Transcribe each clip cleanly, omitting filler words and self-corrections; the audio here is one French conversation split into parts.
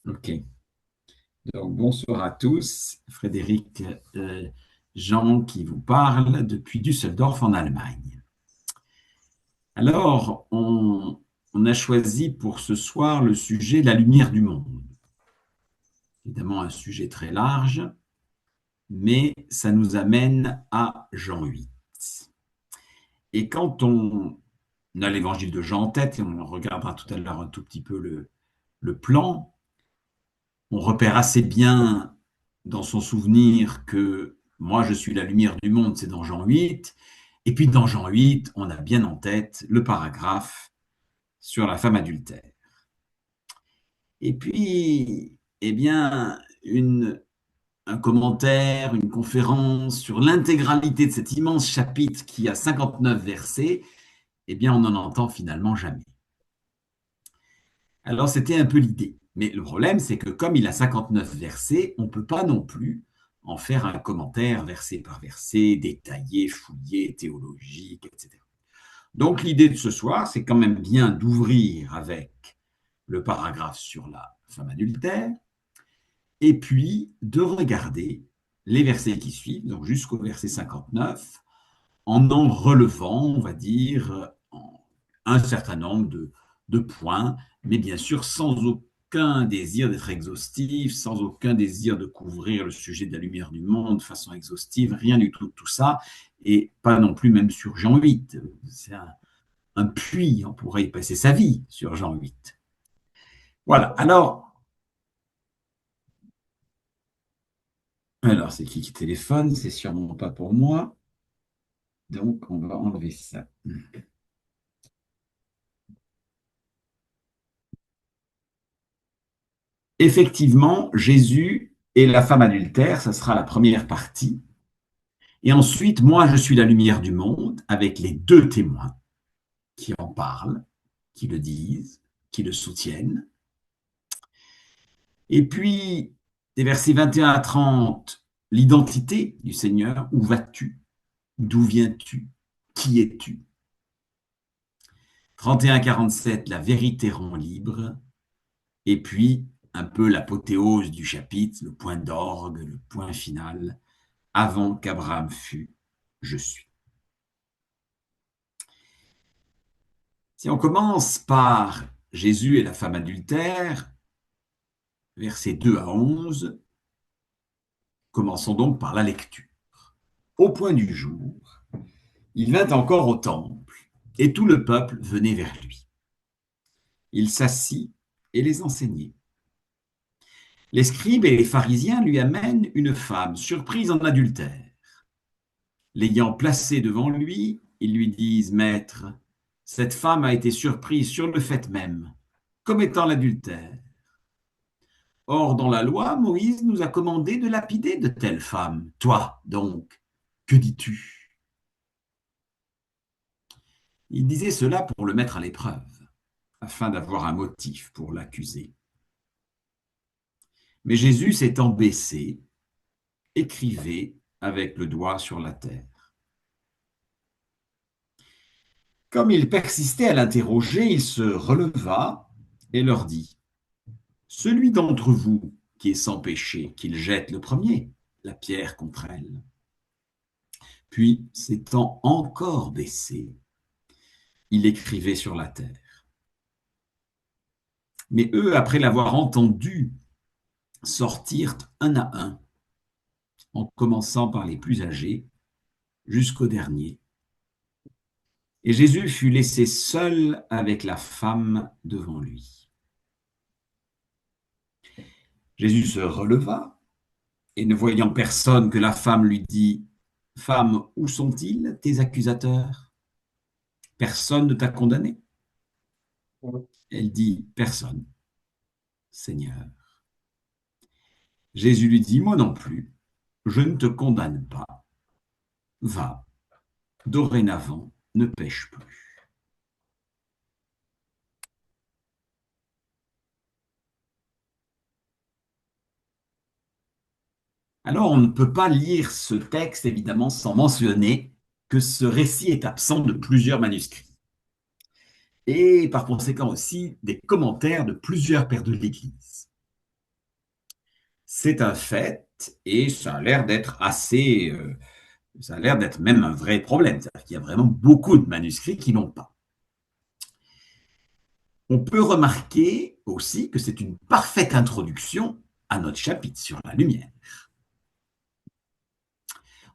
Ok. Donc, bonsoir à tous. Frédéric Jean qui vous parle depuis Düsseldorf en Allemagne. Alors, on a choisi pour ce soir le sujet de la lumière du monde. Évidemment, un sujet très large, mais ça nous amène à Jean 8. Et quand on a l'évangile de Jean en tête, et on regardera tout à l'heure un tout petit peu le plan, on repère assez bien dans son souvenir que moi je suis la lumière du monde, c'est dans Jean 8. Et puis dans Jean 8, on a bien en tête le paragraphe sur la femme adultère. Et puis, eh bien, un commentaire, une conférence sur l'intégralité de cet immense chapitre qui a 59 versets, eh bien, on n'en entend finalement jamais. Alors, c'était un peu l'idée. Mais le problème, c'est que comme il a 59 versets, on ne peut pas non plus en faire un commentaire verset par verset, détaillé, fouillé, théologique, etc. Donc, l'idée de ce soir, c'est quand même bien d'ouvrir avec le paragraphe sur la femme adultère, et puis de regarder les versets qui suivent, donc jusqu'au verset 59, en relevant, on va dire, un certain nombre de points, mais bien sûr sans aucun désir d'être exhaustif, sans aucun désir de couvrir le sujet de la lumière du monde de façon exhaustive, rien du tout de tout ça, et pas non plus même sur Jean 8. C'est un puits, on pourrait y passer sa vie sur Jean 8. Voilà, alors c'est qui téléphone? C'est sûrement pas pour moi, donc on va enlever ça. Effectivement, Jésus et la femme adultère, ça sera la première partie. Et ensuite, moi, je suis la lumière du monde, avec les deux témoins qui en parlent, qui le disent, qui le soutiennent. Et puis, des versets 21 à 30, l'identité du Seigneur, où vas-tu? D'où viens-tu? Qui es-tu? 31 à 47, la vérité rend libre. Et puis, un peu l'apothéose du chapitre, le point d'orgue, le point final, avant qu'Abraham fût, je suis. Si on commence par Jésus et la femme adultère, versets 2 à 11, commençons donc par la lecture. Au point du jour, il vint encore au temple, et tout le peuple venait vers lui. Il s'assit et les enseignait. Les scribes et les pharisiens lui amènent une femme surprise en adultère. L'ayant placée devant lui, ils lui disent, Maître, cette femme a été surprise sur le fait même, comme étant l'adultère. Or, dans la loi, Moïse nous a commandé de lapider de telles femmes. Toi, donc, que dis-tu? Il disait cela pour le mettre à l'épreuve, afin d'avoir un motif pour l'accuser. Mais Jésus s'étant baissé, écrivait avec le doigt sur la terre. Comme il persistait à l'interroger, il se releva et leur dit, celui d'entre vous qui est sans péché, qu'il jette le premier la pierre contre elle. Puis, s'étant encore baissé, il écrivait sur la terre. Mais eux, après l'avoir entendu, sortirent un à un, en commençant par les plus âgés jusqu'au dernier. Et Jésus fut laissé seul avec la femme devant lui. Jésus se releva et ne voyant personne que la femme lui dit, Femme, où sont-ils, tes accusateurs? Personne ne t'a condamné? Elle dit, Personne, Seigneur. Jésus lui dit, Moi non plus, je ne te condamne pas. Va, dorénavant, ne pêche plus. Alors, on ne peut pas lire ce texte, évidemment, sans mentionner que ce récit est absent de plusieurs manuscrits. Et par conséquent aussi des commentaires de plusieurs pères de l'Église. C'est un fait et ça a l'air d'être assez, ça a l'air d'être même un vrai problème. C'est-à-dire qu'il y a vraiment beaucoup de manuscrits qui n'ont pas. On peut remarquer aussi que c'est une parfaite introduction à notre chapitre sur la lumière.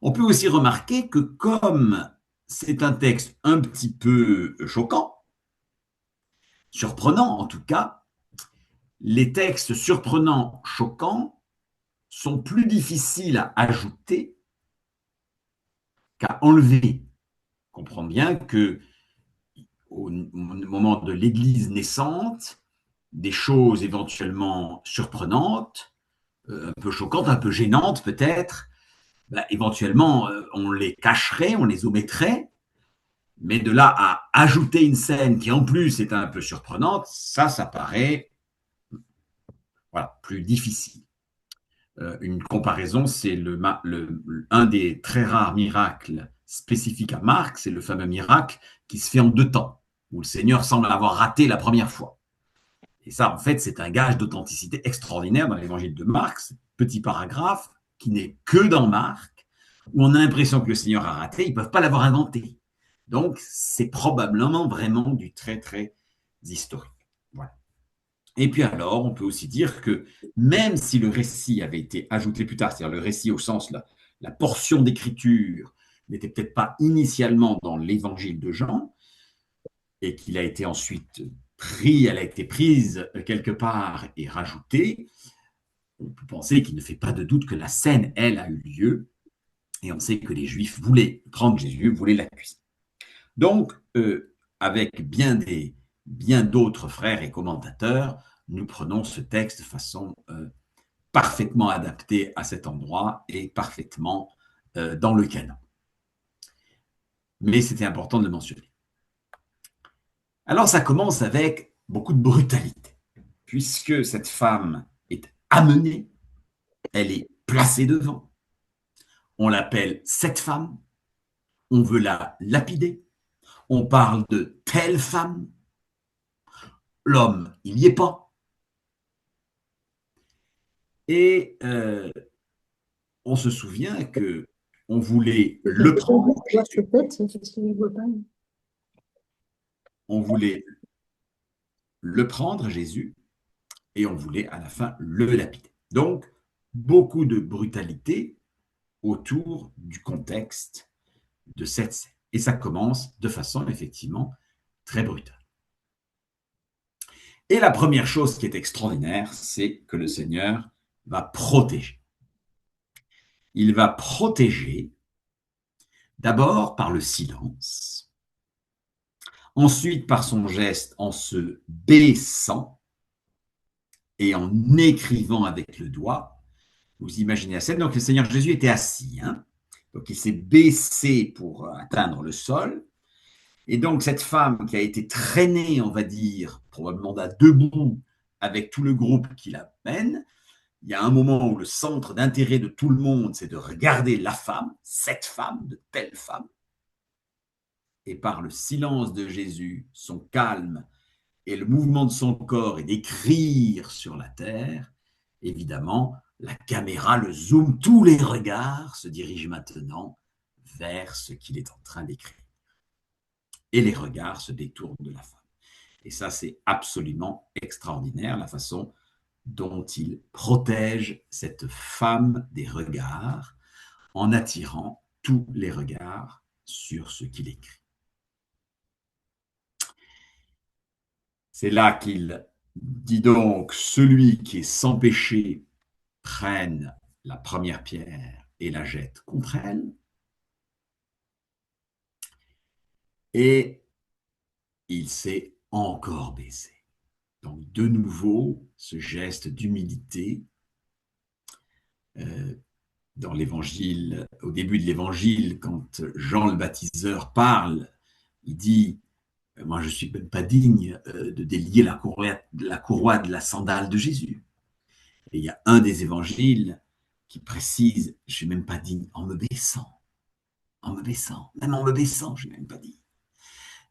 On peut aussi remarquer que comme c'est un texte un petit peu choquant, surprenant en tout cas, les textes surprenants, choquants, sont plus difficiles à ajouter qu'à enlever. On comprend bien que au moment de l'Église naissante, des choses éventuellement surprenantes, un peu choquantes, un peu gênantes peut-être, éventuellement on les cacherait, on les omettrait, mais de là à ajouter une scène qui en plus est un peu surprenante, ça paraît voilà, plus difficile. Une comparaison, c'est un des très rares miracles spécifiques à Marc, c'est le fameux miracle qui se fait en 2 temps, où le Seigneur semble avoir raté la première fois. Et ça, en fait, c'est un gage d'authenticité extraordinaire dans l'évangile de Marc, ce petit paragraphe qui n'est que dans Marc, où on a l'impression que le Seigneur a raté, ils ne peuvent pas l'avoir inventé. Donc, c'est probablement vraiment du très, très historique. Voilà. Et puis alors, on peut aussi dire que même si le récit avait été ajouté plus tard, c'est-à-dire le récit au sens, la portion d'écriture n'était peut-être pas initialement dans l'évangile de Jean, et qu'il a été ensuite elle a été prise quelque part et rajoutée, on peut penser qu'il ne fait pas de doute que la scène, elle, a eu lieu, et on sait que les Juifs voulaient prendre Jésus, voulaient l'accuser. Donc, avec bien d'autres frères et commentateurs, nous prenons ce texte de façon parfaitement adaptée à cet endroit et parfaitement dans le canon. Mais c'était important de le mentionner. Alors, ça commence avec beaucoup de brutalité, puisque cette femme est amenée, elle est placée devant, on l'appelle cette femme, on veut la lapider, on parle de telle femme, l'homme, il n'y est pas. Et on se souvient que on voulait le prendre, on voulait le prendre, Jésus, et on voulait à la fin le lapider. Donc, beaucoup de brutalité autour du contexte de cette scène. Et ça commence de façon effectivement très brutale. Et la première chose qui est extraordinaire, c'est que le Seigneur va protéger. Il va protéger d'abord par le silence, ensuite par son geste en se baissant et en écrivant avec le doigt. Vous imaginez la scène. Donc le Seigneur Jésus était assis, hein, donc il s'est baissé pour atteindre le sol. Et donc cette femme qui a été traînée, on va dire, probablement debout avec tout le groupe qui la mène, il y a un moment où le centre d'intérêt de tout le monde, c'est de regarder la femme, cette femme, de telle femme. Et par le silence de Jésus, son calme et le mouvement de son corps et d'écrire sur la terre, évidemment, la caméra, le zoom, tous les regards se dirigent maintenant vers ce qu'il est en train d'écrire. Et les regards se détournent de la femme. Et ça, c'est absolument extraordinaire, la façon dont il protège cette femme des regards en attirant tous les regards sur ce qu'il écrit. C'est là qu'il dit donc, celui qui est sans péché prenne la première pierre et la jette contre elle. Et il s'est encore baissé. Donc de nouveau, ce geste d'humilité dans l'évangile, au début de l'évangile, quand Jean le baptiseur parle, il dit moi, je ne suis même pas digne de délier la courroie de la sandale de Jésus. Et il y a un des évangiles qui précise, je ne suis même pas digne en me baissant, même en me baissant, je ne suis même pas digne.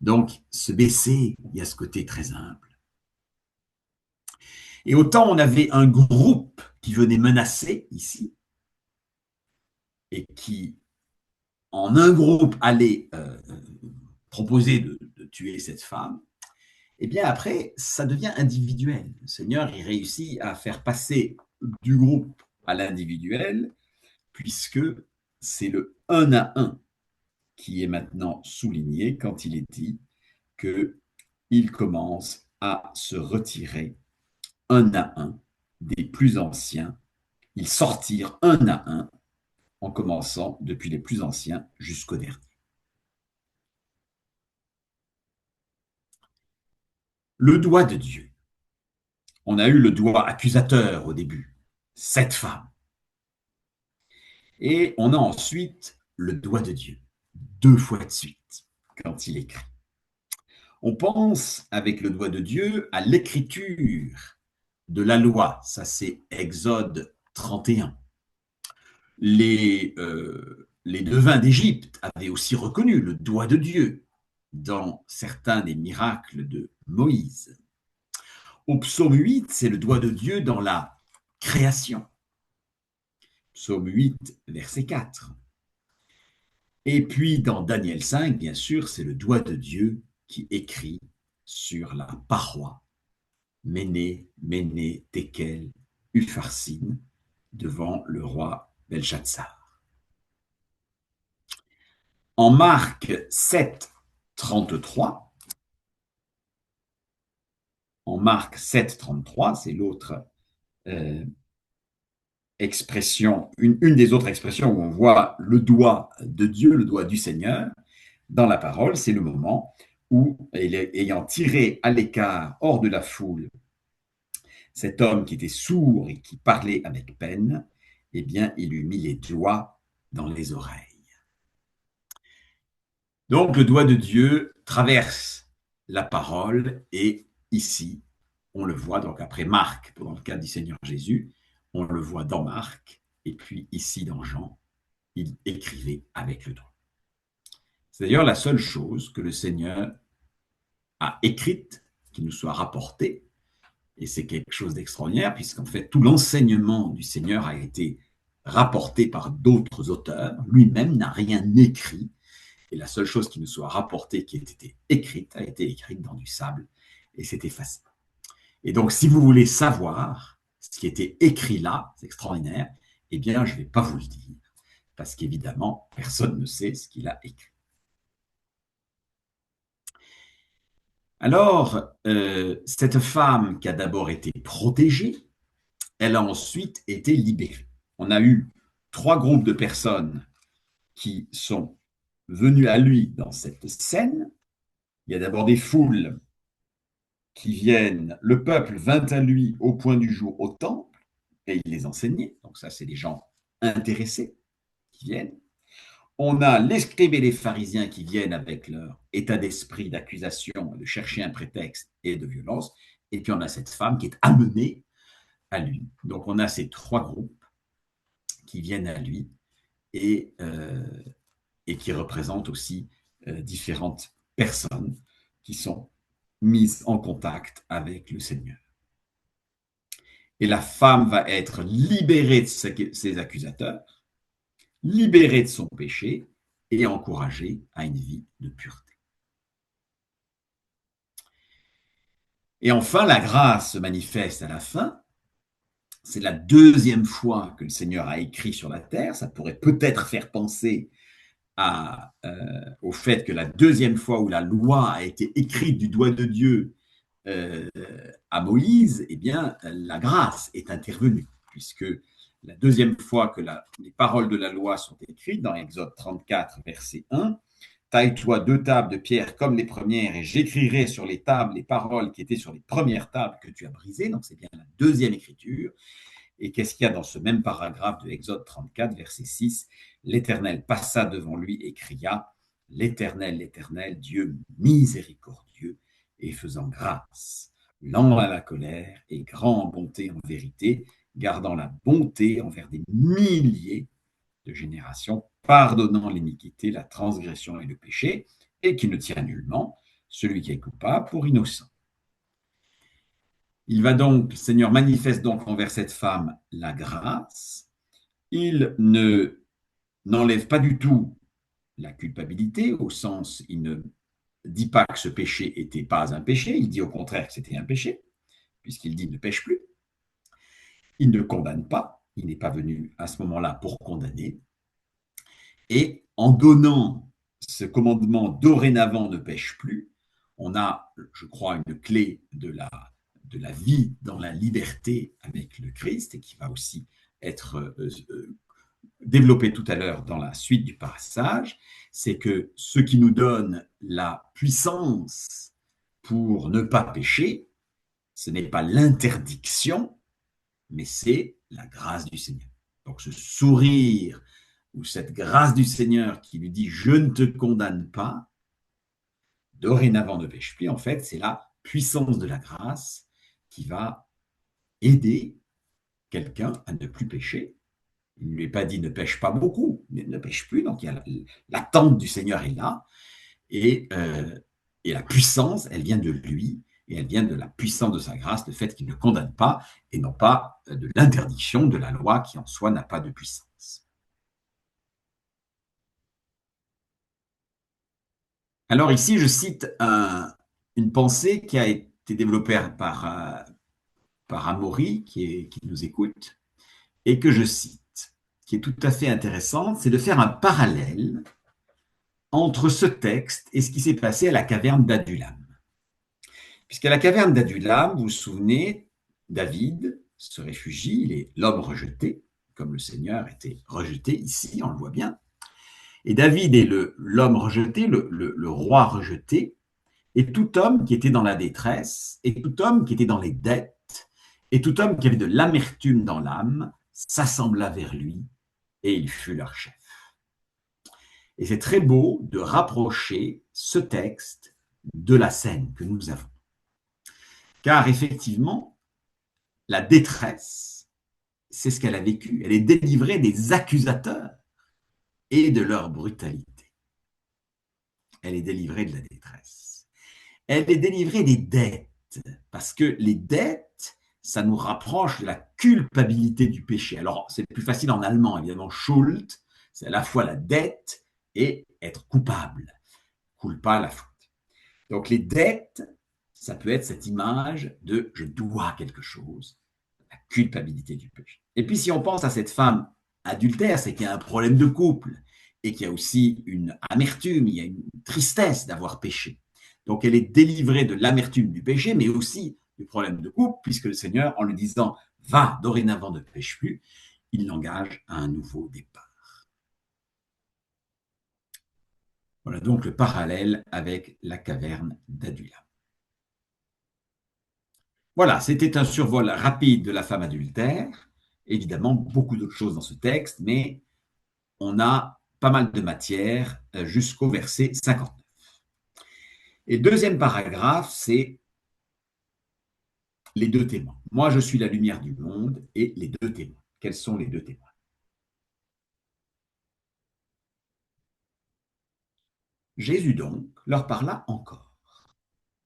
Donc, se baisser, il y a ce côté très humble. Et autant on avait un groupe qui venaient menacer ici et qui, en un groupe, allaient proposer de tuer cette femme, eh bien après, ça devient individuel. Le Seigneur, il réussit à faire passer du groupe à l'individuel, puisque c'est le un à un qui est maintenant souligné quand il est dit qu'il commence à se retirer un à un des plus anciens. Ils sortirent un à un, en commençant depuis les plus anciens jusqu'au dernier. Le doigt de Dieu. On a eu le doigt accusateur au début, cette femme. Et on a ensuite le doigt de Dieu, deux fois de suite, quand il écrit. On pense avec le doigt de Dieu à l'écriture de la loi. Ça, c'est Exode 31. Les devins d'Égypte avaient aussi reconnu le doigt de Dieu dans certains des miracles de Moïse. Au psaume 8, c'est le doigt de Dieu dans la création. Psaume 8, verset 4. Et puis dans Daniel 5, bien sûr, c'est le doigt de Dieu qui écrit sur la paroi Méné, Méné, Tekel, Upharsin, devant le roi Belshazzar. En Marc 7, 33, c'est l'autre expression, une des autres expressions où on voit le doigt de Dieu, le doigt du Seigneur, dans la parole, c'est le moment où, ayant tiré à l'écart, hors de la foule, cet homme qui était sourd et qui parlait avec peine, eh bien, il lui mit les doigts dans les oreilles. Donc, le doigt de Dieu traverse la parole et ici, on le voit, donc après Marc, dans le cas du Seigneur Jésus, on le voit dans Marc, et puis ici dans Jean, il écrivait avec le doigt. C'est d'ailleurs la seule chose que le Seigneur a écrite, qui nous soit rapportée, et c'est quelque chose d'extraordinaire, puisqu'en fait, tout l'enseignement du Seigneur a été rapporté par d'autres auteurs, lui-même n'a rien écrit, et la seule chose qui nous soit rapportée, qui a été écrite dans du sable, et c'est effacé. Et donc, si vous voulez savoir ce qui était écrit là, c'est extraordinaire, eh bien, je ne vais pas vous le dire, parce qu'évidemment, personne ne sait ce qu'il a écrit. Alors, cette femme qui a d'abord été protégée, elle a ensuite été libérée. On a eu 3 groupes de personnes qui sont venues à lui dans cette scène. Il y a d'abord des foules qui viennent, le peuple vint à lui au point du jour au temple et il les enseignait. Donc ça, c'est des gens intéressés qui viennent. On a les scribes et les pharisiens qui viennent avec leur état d'esprit d'accusation, de chercher un prétexte et de violence. Et puis on a cette femme qui est amenée à lui. Donc on a ces 3 groupes qui viennent à lui et qui représentent aussi différentes personnes qui sont mises en contact avec le Seigneur. Et la femme va être libérée de ses accusateurs, libérée de son péché et encouragée à une vie de pureté. Et enfin, la grâce se manifeste à la fin. C'est la 2e fois que le Seigneur a écrit sur la terre. Ça pourrait peut-être faire penser au fait que la 2e fois où la loi a été écrite du doigt de Dieu à Moïse, eh bien, la grâce est intervenue, puisque la 2e fois que les paroles de la loi sont écrites, dans Exode 34, verset 1, « Taille-toi 2 tables de pierre comme les premières, et j'écrirai sur les tables les paroles qui étaient sur les premières tables que tu as brisées. » Donc, c'est bien la 2e écriture. Et qu'est-ce qu'il y a dans ce même paragraphe de Exode 34, verset 6 ? L'Éternel passa devant lui et cria, « L'Éternel, l'Éternel, Dieu miséricordieux et faisant grâce, lent à la colère et grand en bonté en vérité, gardant la bonté envers des milliers de générations, pardonnant l'iniquité, la transgression et le péché, et qui ne tient nullement celui qui est coupable pour innocent. » Il va donc, le Seigneur manifeste donc envers cette femme la grâce. Il ne n'enlève pas du tout la culpabilité, au sens, il ne dit pas que ce péché n'était pas un péché, il dit au contraire que c'était un péché, puisqu'il dit ne pêche plus. Il ne condamne pas, il n'est pas venu à ce moment-là pour condamner. Et en donnant ce commandement dorénavant ne pêche plus, on a, je crois, une clé de la vie dans la liberté avec le Christ et qui va aussi être développé tout à l'heure dans la suite du passage, c'est que ce qui nous donne la puissance pour ne pas pécher, ce n'est pas l'interdiction, mais c'est la grâce du Seigneur. Donc ce sourire ou cette grâce du Seigneur qui lui dit je ne te condamne pas, dorénavant ne pêche plus, en fait, c'est la puissance de la grâce qui va aider quelqu'un à ne plus pécher. Il ne lui est pas dit ne pêche pas beaucoup, mais ne pêche plus. Donc l'attente du Seigneur est là. Et, et la puissance, elle vient de lui. Et elle vient de la puissance de sa grâce, le fait qu'il ne condamne pas, et non pas de l'interdiction de la loi qui en soi n'a pas de puissance. Alors ici, je cite une pensée qui a été développée par Amaury, qui nous écoute, et que je cite, qui est tout à fait intéressante, c'est de faire un parallèle entre ce texte et ce qui s'est passé à la caverne d'Adulam. Puisqu'à la caverne d'Adulam, vous vous souvenez, David se réfugie, il est l'homme rejeté, comme le Seigneur était rejeté ici, on le voit bien. Et David est l'homme rejeté, le roi rejeté, et tout homme qui était dans la détresse, et tout homme qui était dans les dettes, et tout homme qui avait de l'amertume dans l'âme, s'assembla vers lui, et il fut leur chef. Et c'est très beau de rapprocher ce texte de la scène que nous avons. Car effectivement, la détresse, c'est ce qu'elle a vécu. Elle est délivrée des accusateurs et de leur brutalité. Elle est délivrée de la détresse. Elle est délivrée des dettes, parce que les dettes, ça nous rapproche de la culpabilité du péché. Alors, c'est plus facile en allemand, évidemment. Schuld, c'est à la fois la dette et être coupable. Culpa, la faute. Donc, les dettes, ça peut être cette image de je dois quelque chose, la culpabilité du péché. Et puis, si on pense à cette femme adultère, c'est qu'il y a un problème de couple et qu'il y a aussi une amertume, il y a une tristesse d'avoir péché. Donc, elle est délivrée de l'amertume du péché, mais aussi du problème de couple, puisque le Seigneur, en lui disant va, dorénavant ne pêche plus, il l'engage à un nouveau départ. Voilà donc le parallèle avec la caverne d'Adulam. Voilà, c'était un survol rapide de la femme adultère. Évidemment, beaucoup d'autres choses dans ce texte, mais on a pas mal de matière jusqu'au verset 59. Et deuxième paragraphe, c'est les deux témoins. Moi, je suis la lumière du monde et les deux témoins. Quels sont les deux témoins? Jésus donc leur parla encore.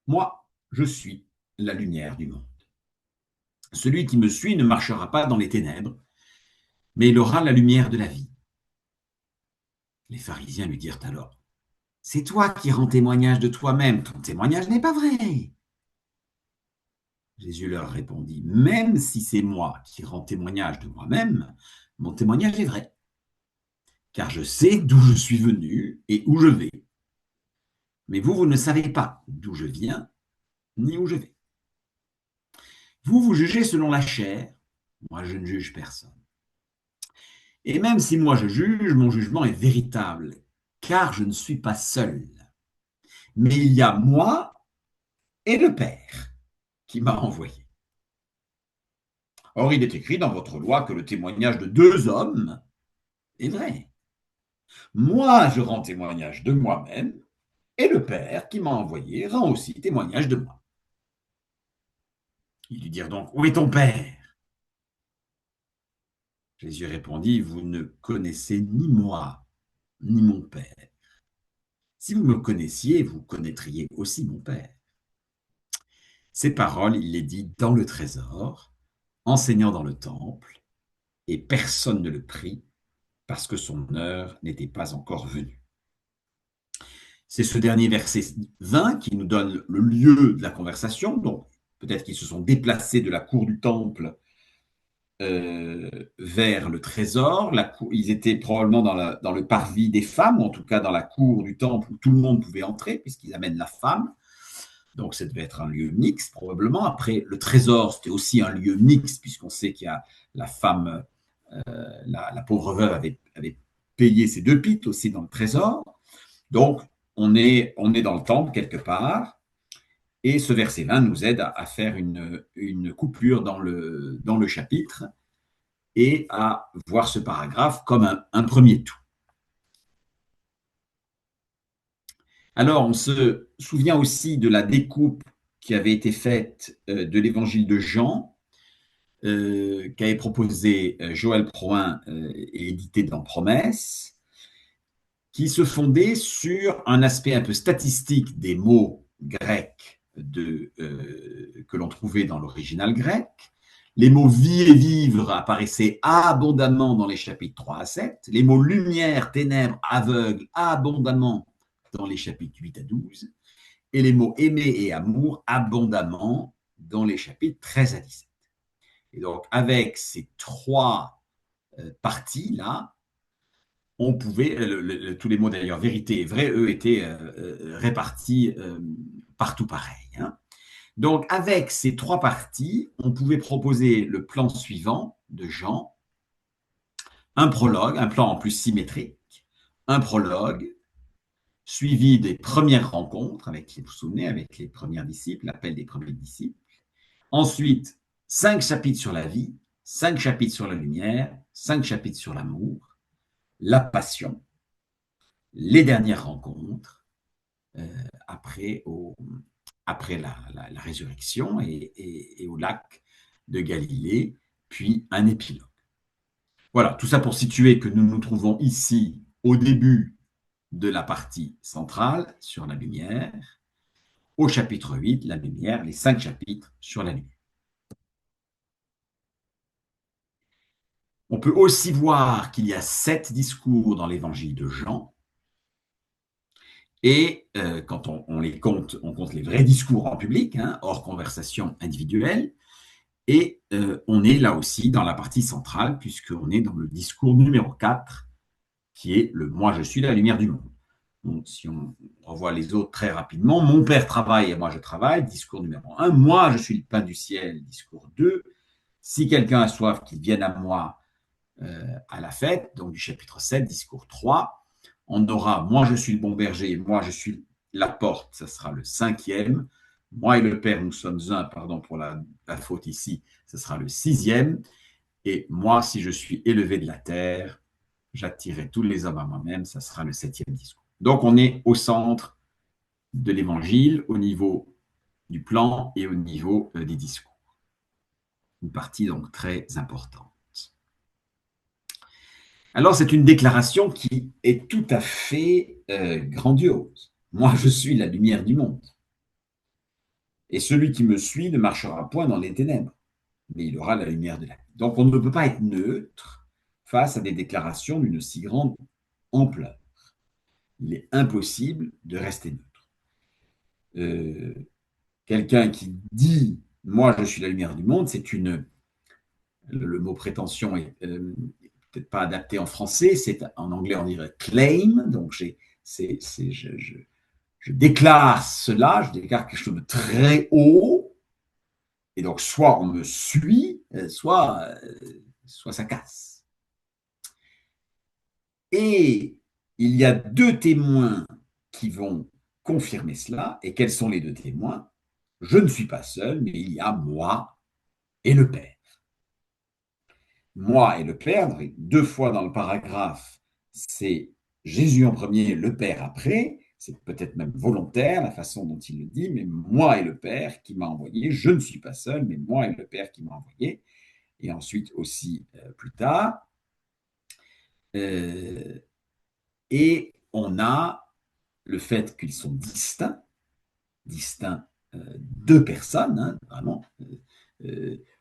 Moi, je suis la lumière du monde. Celui qui me suit ne marchera pas dans les ténèbres, mais il aura la lumière de la vie. Les pharisiens lui dirent alors, c'est toi qui rends témoignage de toi-même, ton témoignage n'est pas vrai. Jésus leur répondit, même si c'est moi qui rends témoignage de moi-même, mon témoignage est vrai, car je sais d'où je suis venu et où je vais. Mais vous, vous ne savez pas d'où je viens ni où je vais. Vous, vous jugez selon la chair, moi je ne juge personne. Et même si moi je juge, mon jugement est véritable, car je ne suis pas seul. Mais il y a moi et le Père qui m'a envoyé. Or, il est écrit dans votre loi que le témoignage de deux hommes est vrai. Moi, je rends témoignage de moi-même, et le Père qui m'a envoyé rend aussi témoignage de moi. Ils lui dirent donc, où est ton Père? Jésus répondit, vous ne connaissez ni moi, ni mon Père. Si vous me connaissiez, vous connaîtriez aussi mon Père. Ces paroles, il les dit dans le trésor, enseignant dans le temple, et personne ne le prie parce que son heure n'était pas encore venue. C'est ce dernier verset 20 qui nous donne le lieu de la conversation. Donc, peut-être qu'ils se sont déplacés de la cour du temple vers le trésor. Ils étaient probablement dans le parvis des femmes, ou en tout cas dans la cour du temple où tout le monde pouvait entrer, puisqu'ils amènent la femme. Donc, ça devait être un lieu mixte, probablement. Après, le trésor, c'était aussi un lieu mixte, puisqu'on sait qu'il y a la femme, la pauvre veuve avait payé ses 2 pyths aussi dans le trésor. Donc, on est dans le temple quelque part. Et ce verset 20 nous aide à faire une coupure dans le chapitre et à voir ce paragraphe comme un premier tout. Alors, on se souvient aussi de la découpe qui avait été faite de l'évangile de Jean, qu'avait proposé Joël Proin et édité dans Promesse, qui se fondait sur un aspect un peu statistique des mots grecs que l'on trouvait dans l'original grec. Les mots vie et vivre apparaissaient abondamment dans les chapitres 3 à 7. Les mots lumière, ténèbres, aveugle abondamment dans les chapitres 8 à 12. Et les mots aimer et amour abondamment dans les chapitres 13 à 17. Et donc, avec ces 3 parties-là, on pouvait, tous les mots d'ailleurs, vérité et vrai, eux, étaient répartis partout pareil. Hein. Donc, avec ces 3 parties, on pouvait proposer le plan suivant de Jean, un prologue, un plan en plus symétrique, un prologue, suivi des premières rencontres, avec, vous vous souvenez, avec les premiers disciples, l'appel des premiers disciples. Ensuite, 5 chapitres sur la vie, 5 chapitres sur la lumière, 5 chapitres sur l'amour, la passion, les dernières rencontres, euh, après, après la résurrection et au lac de Galilée, puis un épilogue. Voilà, tout ça pour situer que nous nous trouvons ici au début de la partie centrale sur la lumière, au chapitre 8, la lumière, les 5 chapitres sur la lumière. On peut aussi voir qu'il y a 7 discours dans l'évangile de Jean, et quand on les compte, on compte les vrais discours en public, hein, hors conversation individuelle, et on est là aussi dans la partie centrale, puisqu'on est dans le discours numéro 4, qui est le « Moi, je suis la lumière du monde ». Donc, si on revoit les autres très rapidement, « Mon Père travaille et moi, je travaille », discours numéro 1. « Moi, je suis le pain du ciel », discours 2. « Si quelqu'un a soif, qu'il vienne à moi à la fête », donc du chapitre 7, discours 3. On aura « Moi, je suis le bon berger, moi, je suis la porte », ça sera le 5e. « Moi et le Père, nous sommes un », pardon pour la faute ici, ce sera le 6e. Et « Moi, si je suis élevé de la terre, j'attirerai tous les hommes à moi-même », ça sera le 7e discours. Donc, on est au centre de l'évangile, au niveau du plan et au niveau des discours. Une partie donc très importante. Alors, c'est une déclaration qui est tout à fait grandiose. Moi, je suis la lumière du monde. Et celui qui me suit ne marchera point dans les ténèbres, mais il aura la lumière de la vie. Donc, on ne peut pas être neutre face à des déclarations d'une si grande ampleur. Il est impossible de rester neutre. Quelqu'un qui dit « moi, je suis la lumière du monde », c'est une… Le mot prétention est peut-être pas adapté en français, c'est en anglais on dirait claim, donc je déclare cela, je déclare quelque chose de très haut, et donc soit on me suit, soit ça casse. Et il y a 2 témoins qui vont confirmer cela, et quels sont les 2 témoins? Je ne suis pas seul, mais il y a moi et le Père. Moi et le Père, 2 fois dans le paragraphe, c'est Jésus en premier, le Père après, c'est peut-être même volontaire la façon dont il le dit, mais moi et le Père qui m'a envoyé, je ne suis pas seul, mais moi et le Père qui m'a envoyé. Et ensuite aussi plus tard. Et on a le fait qu'ils sont distincts deux personnes, hein, vraiment.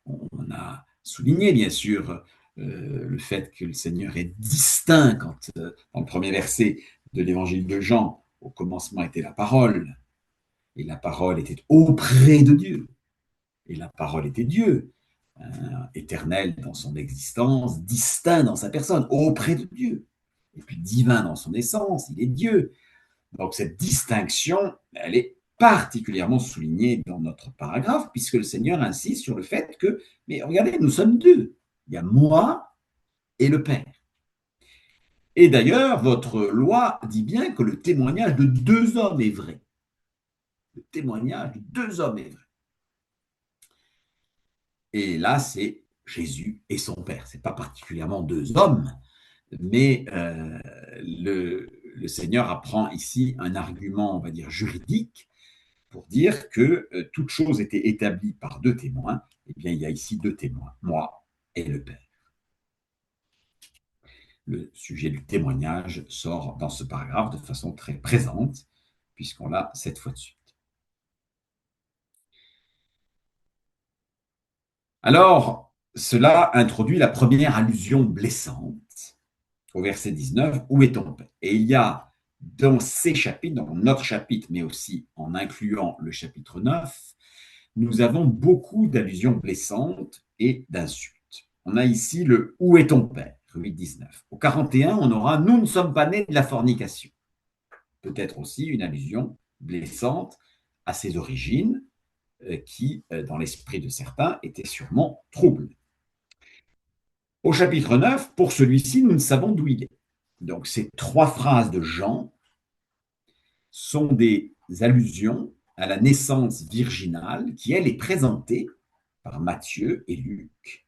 On a souligné, bien sûr, le fait que le Seigneur est distinct quand, dans le premier verset de l'évangile de Jean, au commencement était la parole, et la parole était auprès de Dieu, et la parole était Dieu, éternel dans son existence, distinct dans sa personne, auprès de Dieu, et puis divin dans son essence, il est Dieu. Donc cette distinction, elle est particulièrement soulignée dans notre paragraphe, puisque le Seigneur insiste sur le fait que, mais regardez, nous sommes deux. Il y a moi et le Père. Et d'ailleurs, votre loi dit bien que le témoignage de deux hommes est vrai. Le témoignage de deux hommes est vrai. Et là, c'est Jésus et son Père. Ce n'est pas particulièrement deux hommes, mais le Seigneur apprend ici un argument, on va dire, juridique pour dire que toute chose était établie par deux témoins. Eh bien, il y a ici deux témoins, moi et le Père. Le sujet du témoignage sort dans ce paragraphe de façon très présente, puisqu'on l'a 7 fois de suite. Alors, cela introduit la première allusion blessante au verset 19, où est ton Père? Et il y a dans ces chapitres, dans notre chapitre, mais aussi en incluant le chapitre 9, nous avons beaucoup d'allusions blessantes et d'insultes. On a ici le où est ton Père? 8-19. Au 41, on aura nous ne sommes pas nés de la fornication. Peut-être aussi une allusion blessante à ses origines, qui, dans l'esprit de certains, était sûrement trouble. Au chapitre 9, pour celui-ci, nous ne savons d'où il est. Donc ces trois phrases de Jean sont des allusions à la naissance virginale qui, elle, est présentée par Matthieu et Luc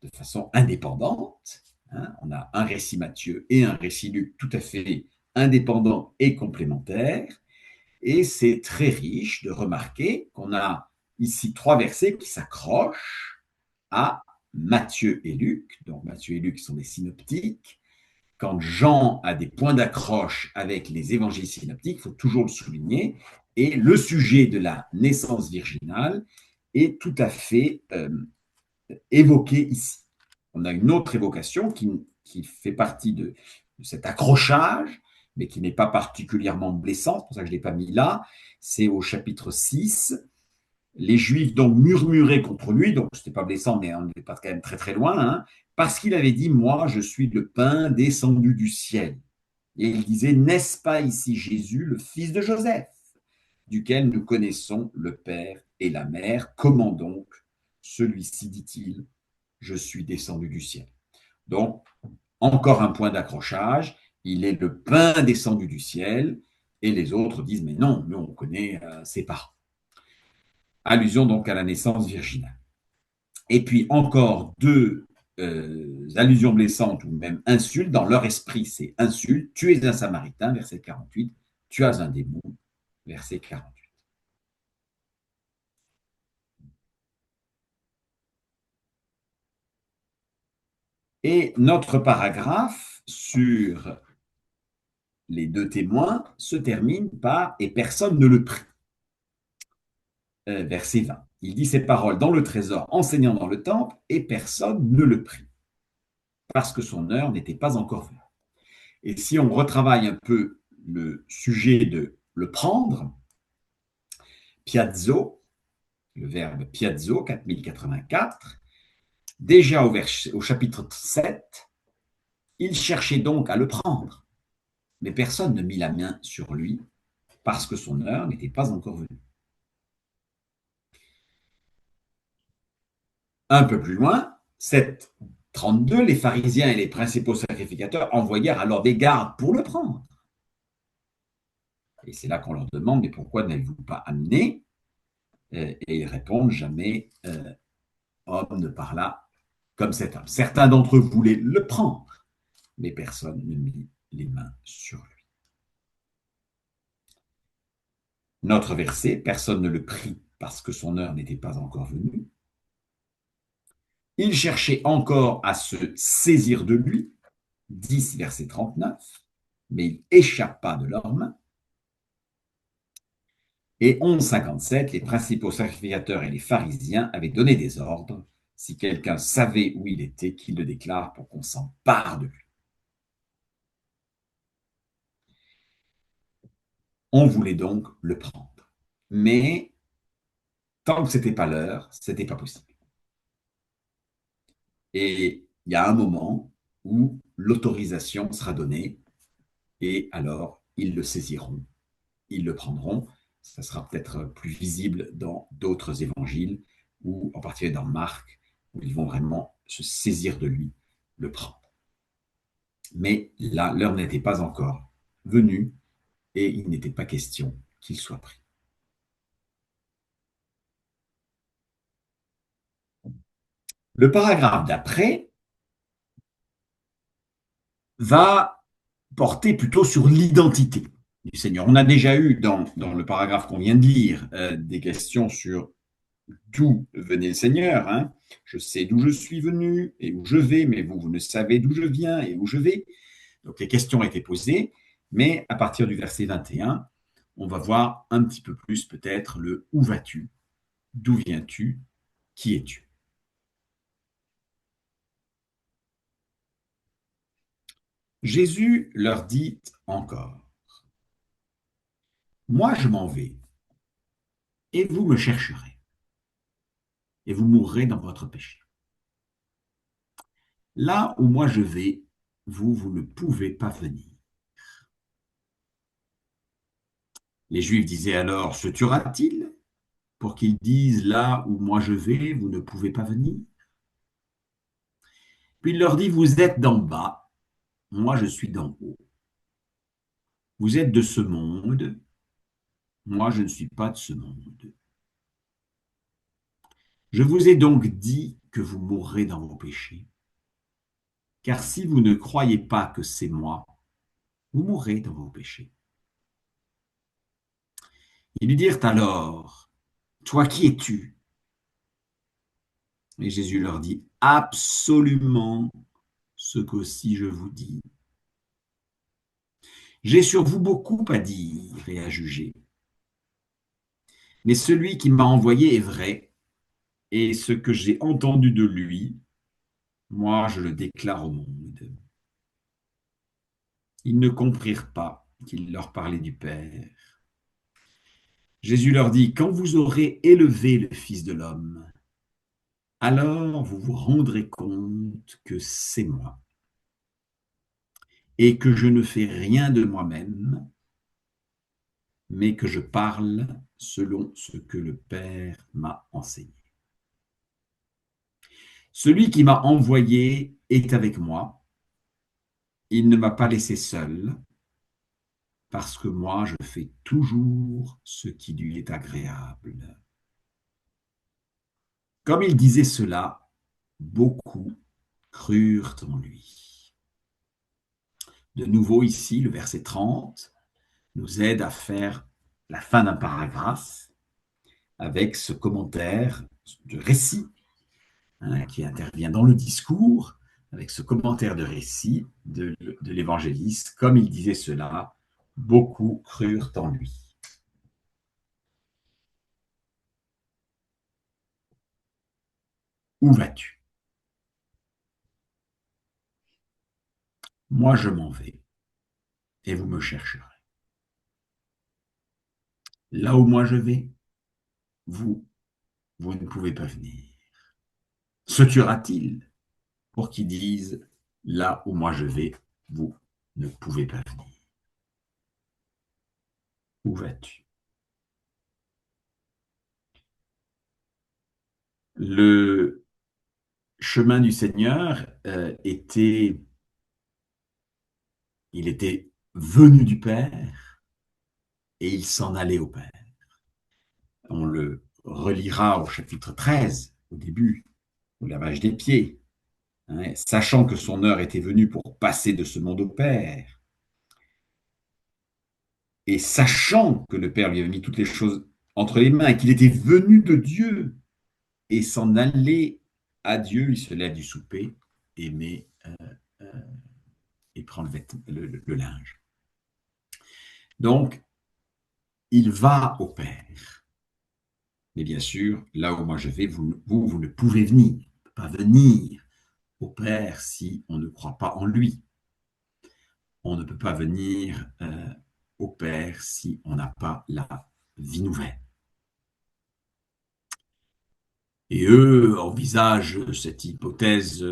de façon indépendante. Hein, on a un récit Matthieu et un récit Luc tout à fait indépendants et complémentaires. Et c'est très riche de remarquer qu'on a ici trois versets qui s'accrochent à Matthieu et Luc. Donc Matthieu et Luc sont des synoptiques. Quand Jean a des points d'accroche avec les évangiles synoptiques, il faut toujours le souligner. Et le sujet de la naissance virginale est tout à fait évoqué ici. On a une autre évocation qui fait partie de cet accrochage, mais qui n'est pas particulièrement blessante, c'est pour ça que je ne l'ai pas mis là. C'est au chapitre 6. Les Juifs donc murmuraient contre lui, donc ce n'était pas blessant, mais on n'est pas quand même très très loin, hein, parce qu'il avait dit, moi je suis le pain descendu du ciel. Et il disait, n'est-ce pas ici Jésus, le fils de Joseph, duquel nous connaissons le Père et la Mère? Comment donc celui-ci, dit-il, je suis descendu du ciel? Donc, encore un point d'accrochage, il est le pain descendu du ciel, et les autres disent, mais non, nous on connaît ses parents. Allusion donc à la naissance virginale. Et puis encore deux allusions blessantes ou même insultes, dans leur esprit c'est insulte, tu es un samaritain, verset 48, tu as un démon, verset 48. Et notre paragraphe sur les deux témoins se termine par « et personne ne le prie ». Verset 20. Il dit ces paroles dans le trésor, enseignant dans le temple, et personne ne le prie, parce que son heure n'était pas encore venue. Et si on retravaille un peu le sujet de le prendre, piazzo, le verbe piazzo, 4084, déjà au chapitre 7, il cherchait donc à le prendre, mais personne ne mit la main sur lui parce que son heure n'était pas encore venue. Un peu plus loin, 7:32, les pharisiens et les principaux sacrificateurs envoyèrent alors des gardes pour le prendre. Et c'est là qu'on leur demande, mais pourquoi n'avez-vous pas amené? Et ils répondent, jamais homme ne parla comme cet homme. Certains d'entre eux voulaient le prendre, mais personne ne mit les mains sur lui. Notre verset, personne ne le prie parce que son heure n'était pas encore venue. Ils cherchaient encore à se saisir de lui, 10, verset 39, mais il échappa de leurs mains. Et 11,57, les principaux sacrificateurs et les pharisiens avaient donné des ordres. Si quelqu'un savait où il était, qu'il le déclare pour qu'on s'empare de lui. On voulait donc le prendre. Mais tant que ce n'était pas l'heure, ce n'était pas possible. Et il y a un moment où l'autorisation sera donnée et alors ils le saisiront, ils le prendront. Ça sera peut-être plus visible dans d'autres évangiles ou en particulier dans Marc, où ils vont vraiment se saisir de lui, le prendre. Mais là, l'heure n'était pas encore venue et il n'était pas question qu'il soit pris. Le paragraphe d'après va porter plutôt sur l'identité du Seigneur. On a déjà eu dans le paragraphe qu'on vient de lire des questions sur d'où venait le Seigneur. Hein. Je sais d'où je suis venu et où je vais, mais vous ne savez d'où je viens et où je vais. Donc les questions ont été posées, mais à partir du verset 21, on va voir un petit peu plus peut-être le où vas-tu, d'où viens-tu, qui es-tu. Jésus leur dit encore, moi je m'en vais, et vous me chercherez, et vous mourrez dans votre péché. Là où moi je vais, vous ne pouvez pas venir. Les Juifs disaient alors, se tuera-t-il pour qu'ils disent, là où moi je vais, vous ne pouvez pas venir? Puis il leur dit, vous êtes d'en bas, moi je suis d'en haut. Vous êtes de ce monde, moi je ne suis pas de ce monde. Je vous ai donc dit que vous mourrez dans vos péchés, car si vous ne croyez pas que c'est moi, vous mourrez dans vos péchés. Ils lui dirent alors, toi qui es-tu? Et Jésus leur dit, absolument ce qu'aussi je vous dis. J'ai sur vous beaucoup à dire et à juger, mais celui qui m'a envoyé est vrai, et ce que j'ai entendu de lui, moi je le déclare au monde. Ils ne comprirent pas qu'il leur parlait du Père. Jésus leur dit, quand vous aurez élevé le Fils de l'homme, alors vous vous rendrez compte que c'est moi, et que je ne fais rien de moi-même, mais que je parle selon ce que le Père m'a enseigné. Celui qui m'a envoyé est avec moi, il ne m'a pas laissé seul, parce que moi je fais toujours ce qui lui est agréable. Comme il disait cela, beaucoup crurent en lui. De nouveau ici, le verset 30 nous aide à faire la fin d'un paragraphe avec ce commentaire de récit qui intervient dans le discours, avec ce commentaire de récit de l'évangéliste. Comme il disait cela, beaucoup crurent en lui. Où vas-tu? Moi, je m'en vais, et vous me chercherez. Là où moi je vais, vous, vous ne pouvez pas venir. Se tuera-t-il pour qu'ils disent, là où moi je vais, vous ne pouvez pas venir. Où vas-tu? Le chemin du Seigneur il était venu du Père et il s'en allait au Père. On le relira au chapitre 13, au début, au lavage des pieds, hein, sachant que son heure était venue pour passer de ce monde au Père, et sachant que le Père lui avait mis toutes les choses entre les mains et qu'il était venu de Dieu et s'en allait à Dieu, il se lève du souper et et prend le linge. Donc, il va au Père. Mais bien sûr, là où moi je vais, vous ne pouvez venir. On ne peut pas venir au Père si on ne croit pas en lui. On ne peut pas venir au Père si on n'a pas la vie nouvelle. Et eux envisagent cette hypothèse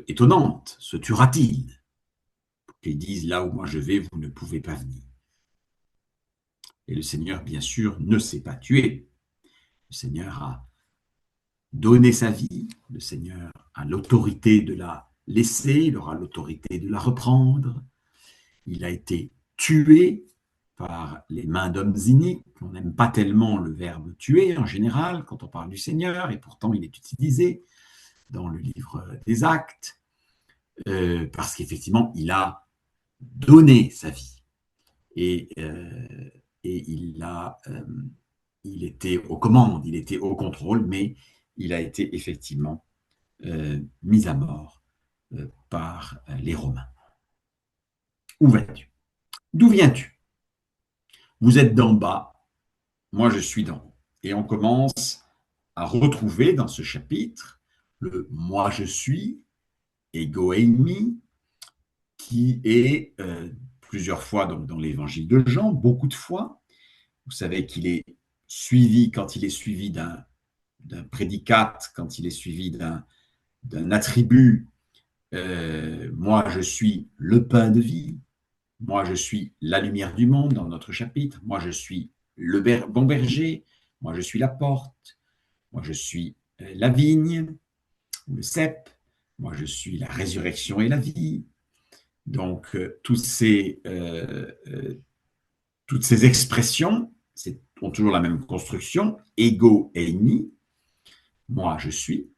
étonnante. Se tuera-t-il? Ils disent, là où moi je vais, vous ne pouvez pas venir. Et le Seigneur, bien sûr, ne s'est pas tué. Le Seigneur a donné sa vie. Le Seigneur a l'autorité de la laisser. Il aura l'autorité de la reprendre. Il a été tué par les mains d'hommes iniques. On n'aime pas tellement le verbe tuer en général quand on parle du Seigneur, et pourtant il est utilisé dans le livre des Actes, parce qu'effectivement, il a donné sa vie. Et, il était aux commandes, il était au contrôle, mais il a été effectivement mis à mort par les Romains. Où vas-tu? D'où viens-tu? Vous êtes d'en bas, moi je suis d'en haut. Et on commence à retrouver dans ce chapitre le moi je suis, ego eimi, qui est plusieurs fois donc, dans l'évangile de Jean, beaucoup de fois. Vous savez qu'il est suivi, quand il est suivi d'un prédicat, quand il est suivi d'un attribut. Moi, je suis le pain de vie. Moi, je suis la lumière du monde dans notre chapitre. Moi, je suis le bon berger. Moi, je suis la porte. Moi, je suis la vigne ou le cep. Moi, je suis la résurrection et la vie. Donc, toutes ces expressions ont toujours la même construction. Ego eimi. Moi, je suis.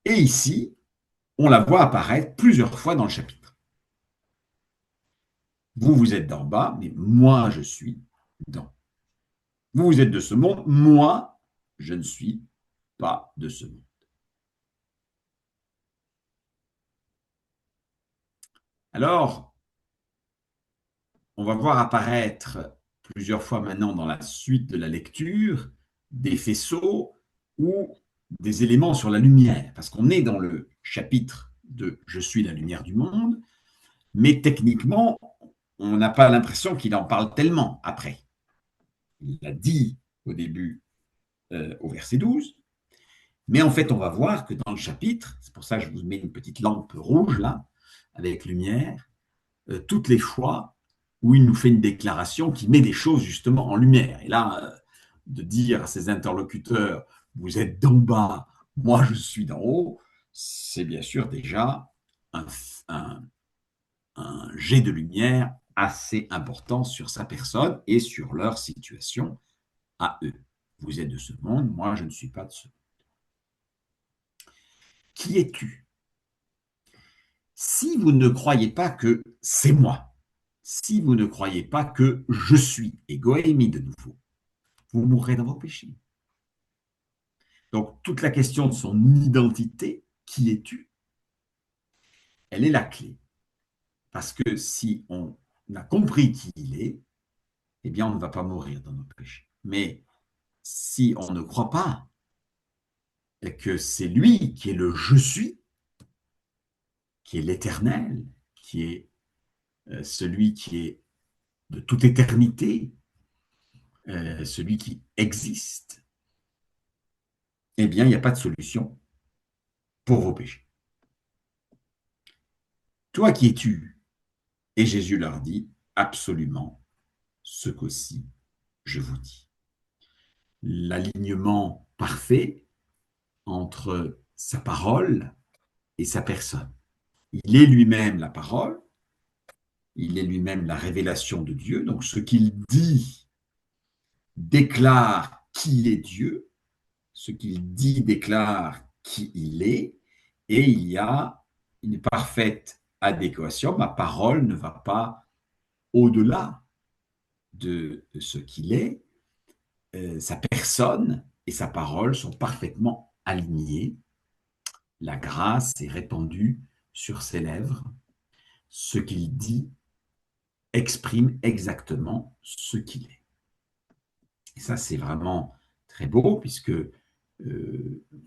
Et ici, on la voit apparaître plusieurs fois dans le chapitre. Vous, vous êtes d'en bas, mais moi, je suis d'en. Vous, vous êtes de ce monde, moi, je ne suis pas de ce monde. Alors, on va voir apparaître plusieurs fois maintenant dans la suite de la lecture des faisceaux ou des éléments sur la lumière, parce qu'on est dans le chapitre de Je suis la lumière du monde, mais techniquement, on n'a pas l'impression qu'il en parle tellement après. Il l'a dit au début, au verset 12, mais en fait, on va voir que dans le chapitre, c'est pour ça que je vous mets une petite lampe rouge là, avec lumière, toutes les fois où il nous fait une déclaration qui met des choses justement en lumière. Et là, de dire à ses interlocuteurs, vous êtes d'en bas, moi je suis d'en haut, c'est bien sûr déjà un, un, un jet de lumière assez important sur sa personne et sur leur situation à eux. Vous êtes de ce monde, moi je ne suis pas de ce monde. Qui es-tu? Si vous ne croyez pas que c'est moi, si vous ne croyez pas que je suis, ego eimi de nouveau, vous mourrez dans vos péchés. Donc, toute la question de son identité, qui es-tu, elle est la clé. Parce que si on a compris qui il est, eh bien, on ne va pas mourir dans nos péchés. Mais si on ne croit pas que c'est lui qui est le je suis, qui est l'éternel, qui est celui qui est de toute éternité, celui qui existe, eh bien, il n'y a pas de solution pour vos péchés. Toi qui es-tu? Et Jésus leur dit absolument ce qu'aussi je vous dis. L'alignement parfait entre sa parole et sa personne. Il est lui-même la parole, il est lui-même la révélation de Dieu, donc ce qu'il dit déclare qui est Dieu, ce qu'il dit déclare qui il est, et il y a une parfaite adéquation. Ma parole ne va pas au-delà de ce qu'il est. Sa personne et sa parole sont parfaitement alignées. La grâce est répandue sur ses lèvres. Ce qu'il dit exprime exactement ce qu'il est. Et ça, c'est vraiment très beau, puisque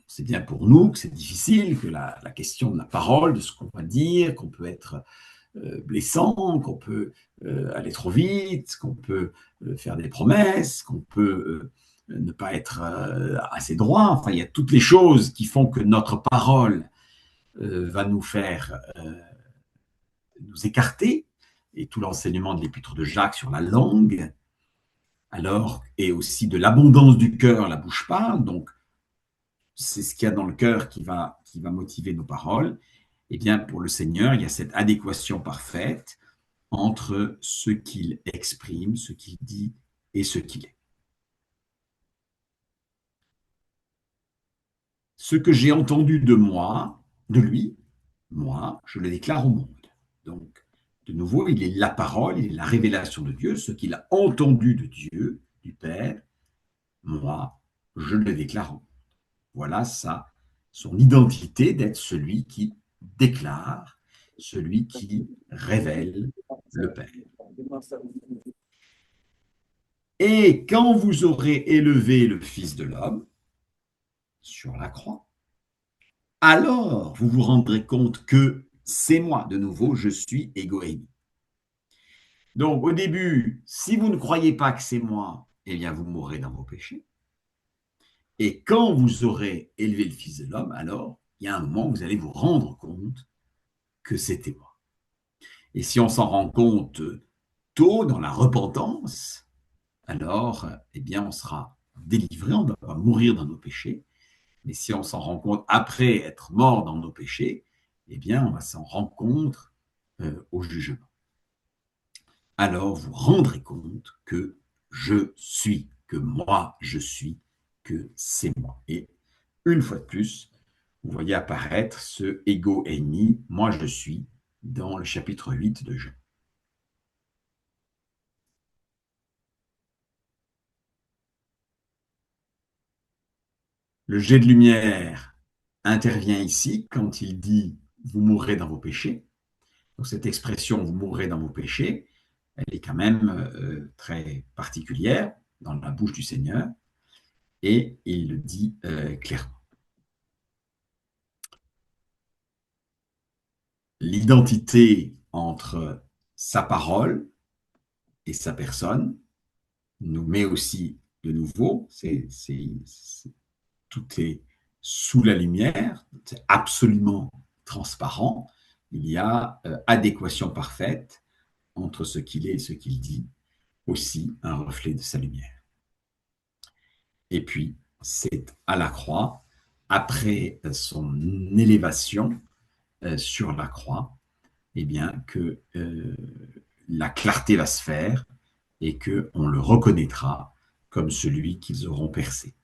c'est bien pour nous que c'est difficile, que la question de la parole, de ce qu'on va dire, qu'on peut être blessant, qu'on peut aller trop vite, qu'on peut faire des promesses, qu'on peut ne pas être assez droit. Enfin, il y a toutes les choses qui font que notre parole va nous faire nous écarter, et tout l'enseignement de l'épître de Jacques sur la langue, alors, et aussi de l'abondance du cœur, la bouche parle, donc c'est ce qu'il y a dans le cœur qui va motiver nos paroles. Eh bien, pour le Seigneur, il y a cette adéquation parfaite entre ce qu'il exprime, ce qu'il dit et ce qu'il est. Ce que j'ai entendu de moi, de lui, moi, je le déclare au monde. Donc, de nouveau, il est la parole, il est la révélation de Dieu, ce qu'il a entendu de Dieu, du Père, moi, je le déclare au monde. Voilà son identité d'être celui qui déclare, celui qui révèle le Père. Et quand vous aurez élevé le Fils de l'homme sur la croix, alors vous vous rendrez compte que c'est moi, de nouveau, je suis ego eimi. Donc au début, si vous ne croyez pas que c'est moi, eh bien vous mourrez dans vos péchés. Et quand vous aurez élevé le Fils de l'homme, alors il y a un moment où vous allez vous rendre compte que c'était moi. Et si on s'en rend compte tôt dans la repentance, alors eh bien on sera délivré, on ne va pas mourir dans nos péchés. Mais si on s'en rend compte après être mort dans nos péchés, eh bien, on va s'en rendre compte au jugement. Alors, vous rendrez compte que je suis, que moi, je suis, que c'est moi. Et une fois de plus, vous voyez apparaître ce ego eimi, moi je suis, dans le chapitre 8 de Jean. Le jet de lumière intervient ici quand il dit vous mourrez dans vos péchés. Donc cette expression vous mourrez dans vos péchés, elle est quand même très particulière dans la bouche du Seigneur, et il le dit clairement. L'identité entre sa parole et sa personne nous met aussi de nouveau, tout est sous la lumière, c'est absolument transparent, il y a adéquation parfaite entre ce qu'il est et ce qu'il dit, aussi un reflet de sa lumière. Et puis, c'est à la croix, après son élévation sur la croix, eh bien, que la clarté va se faire et qu'on le reconnaîtra comme celui qu'ils auront percé.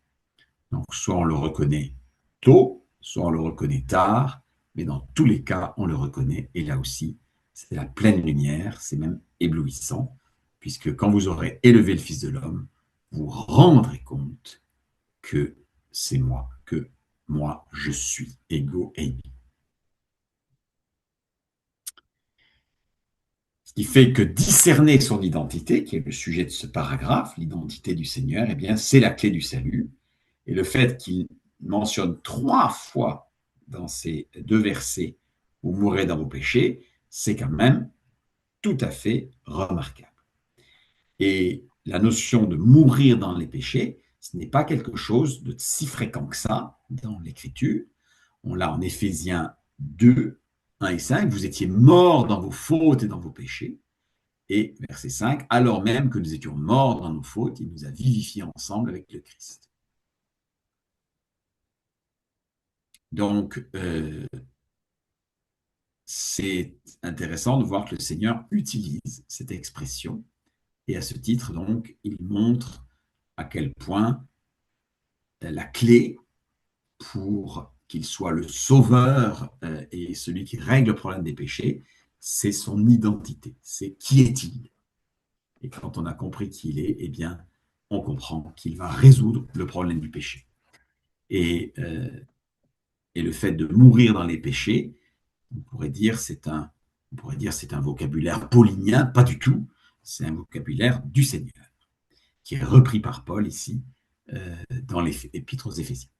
Donc, soit on le reconnaît tôt, soit on le reconnaît tard, mais dans tous les cas, on le reconnaît. Et là aussi, c'est la pleine lumière, c'est même éblouissant, puisque quand vous aurez élevé le Fils de l'homme, vous rendrez compte que c'est moi, que moi je suis, ego eimi. Ce qui fait que discerner son identité, qui est le sujet de ce paragraphe, l'identité du Seigneur, eh bien, c'est la clé du salut. Et le fait qu'il mentionne 3 fois dans ces 2 versets, vous mourrez dans vos péchés, c'est quand même tout à fait remarquable. Et la notion de mourir dans les péchés, ce n'est pas quelque chose de si fréquent que ça dans l'Écriture. On l'a en Éphésiens 2, 1 et 5, vous étiez morts dans vos fautes et dans vos péchés. Et verset 5, alors même que nous étions morts dans nos fautes, il nous a vivifiés ensemble avec le Christ. Donc, c'est intéressant de voir que le Seigneur utilise cette expression. Et à ce titre, donc, il montre à quel point la clé pour qu'il soit le sauveur et celui qui règle le problème des péchés, c'est son identité. C'est qui est-il? Et quand on a compris qui il est, eh bien, on comprend qu'il va résoudre le problème du péché. Et le fait de mourir dans les péchés, on pourrait dire, c'est un On pourrait dire c'est un vocabulaire paulinien, pas du tout. C'est un vocabulaire du Seigneur, qui est repris par Paul ici dans l'Épître aux Éphésiens.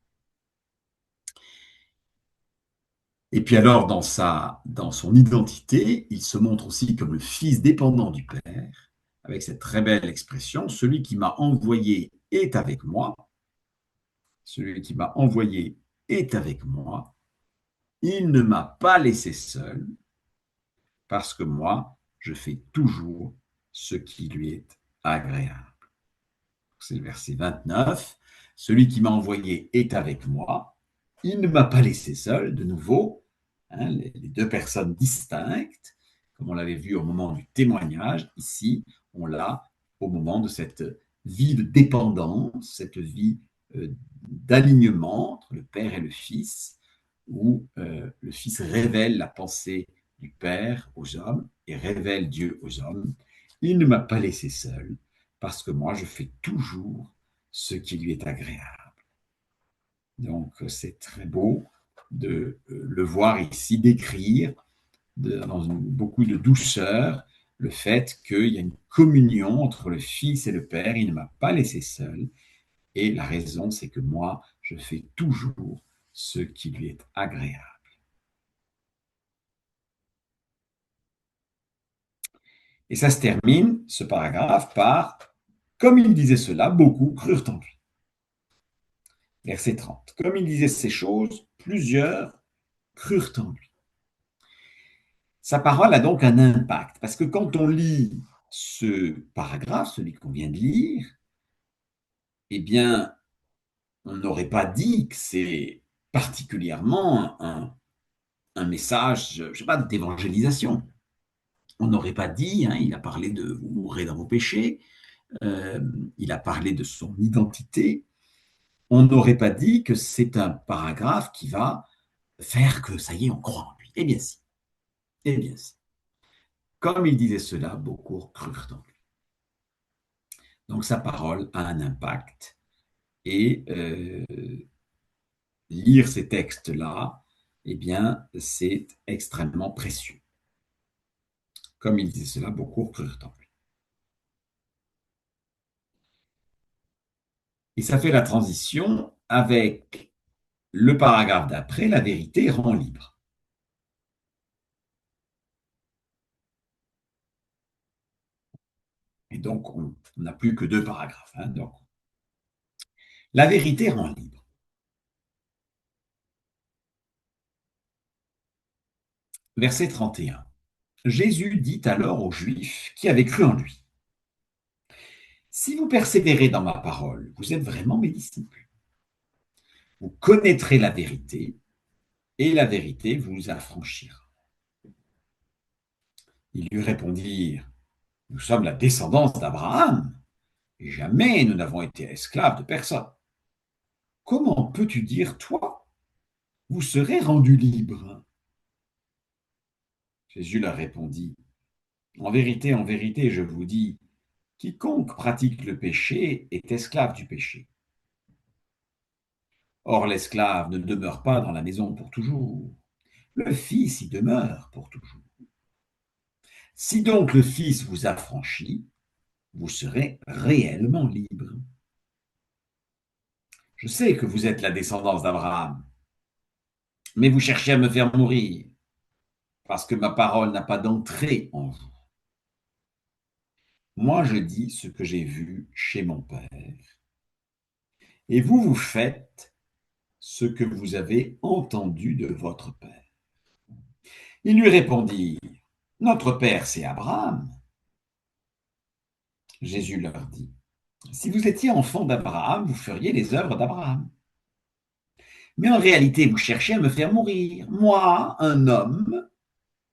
Et puis alors, dans son identité, il se montre aussi comme le Fils dépendant du Père, avec cette très belle expression, celui qui m'a envoyé est avec moi, celui qui m'a envoyé est avec moi, il ne m'a pas laissé seul, parce que moi, je fais toujours ce qui lui est agréable. C'est le verset 29. Celui qui m'a envoyé est avec moi. Il ne m'a pas laissé seul, de nouveau, hein, les deux personnes distinctes, comme on l'avait vu au moment du témoignage. Ici, on l'a au moment de cette vie de dépendance, cette vie d'alignement entre le Père et le Fils, où le Fils révèle la pensée du Père aux hommes et révèle Dieu aux hommes. Il ne m'a pas laissé seul, parce que moi, je fais toujours ce qui lui est agréable. Donc, c'est très beau de le voir ici décrire dans beaucoup de douceur le fait qu'il y a une communion entre le Fils et le Père. Il ne m'a pas laissé seul. Et la raison, c'est que moi, je fais toujours ce qui lui est agréable. Et ça se termine, ce paragraphe, par « Comme il disait cela, beaucoup crurent en lui ». Verset 30. Comme il disait ces choses, plusieurs crurent en lui. Sa parole a donc un impact, parce que quand on lit ce paragraphe, celui qu'on vient de lire, eh bien, on n'aurait pas dit que c'est particulièrement un message, je ne sais pas, d'évangélisation. On n'aurait pas dit, hein, il a parlé de vous mourrez dans vos péchés, il a parlé de son identité. On n'aurait pas dit que c'est un paragraphe qui va faire que ça y est, on croit en lui. Eh bien si. Eh bien si. Comme il disait cela, beaucoup crurent en lui. Donc sa parole a un impact. Et lire ces textes-là, eh bien, c'est extrêmement précieux. Comme il disait cela, beaucoup crurent en lui. Et ça fait la transition avec le paragraphe d'après, la vérité rend libre. Et donc, on n'a plus que deux paragraphes. Hein, donc, la vérité rend libre. Verset 31. Jésus dit alors aux Juifs qui avaient cru en lui, « Si vous persévérez dans ma parole, vous êtes vraiment mes disciples. Vous connaîtrez la vérité, et la vérité vous affranchira. » Ils lui répondirent, « Nous sommes la descendance d'Abraham, et jamais nous n'avons été esclaves de personne. Comment peux-tu dire, toi, vous serez rendus libres ?» Jésus leur répondit, « en vérité, je vous dis, quiconque pratique le péché est esclave du péché. Or, l'esclave ne demeure pas dans la maison pour toujours. Le Fils y demeure pour toujours. Si donc le Fils vous affranchit, vous serez réellement libre. Je sais que vous êtes la descendance d'Abraham, mais vous cherchez à me faire mourir, parce que ma parole n'a pas d'entrée en vous. Moi, je dis ce que j'ai vu chez mon Père, et vous, vous faites ce que vous avez entendu de votre Père. Ils lui répondirent, « Notre Père, c'est Abraham. » Jésus leur dit, « Si vous étiez enfant d'Abraham, vous feriez les œuvres d'Abraham. Mais en réalité, vous cherchez à me faire mourir, moi, un homme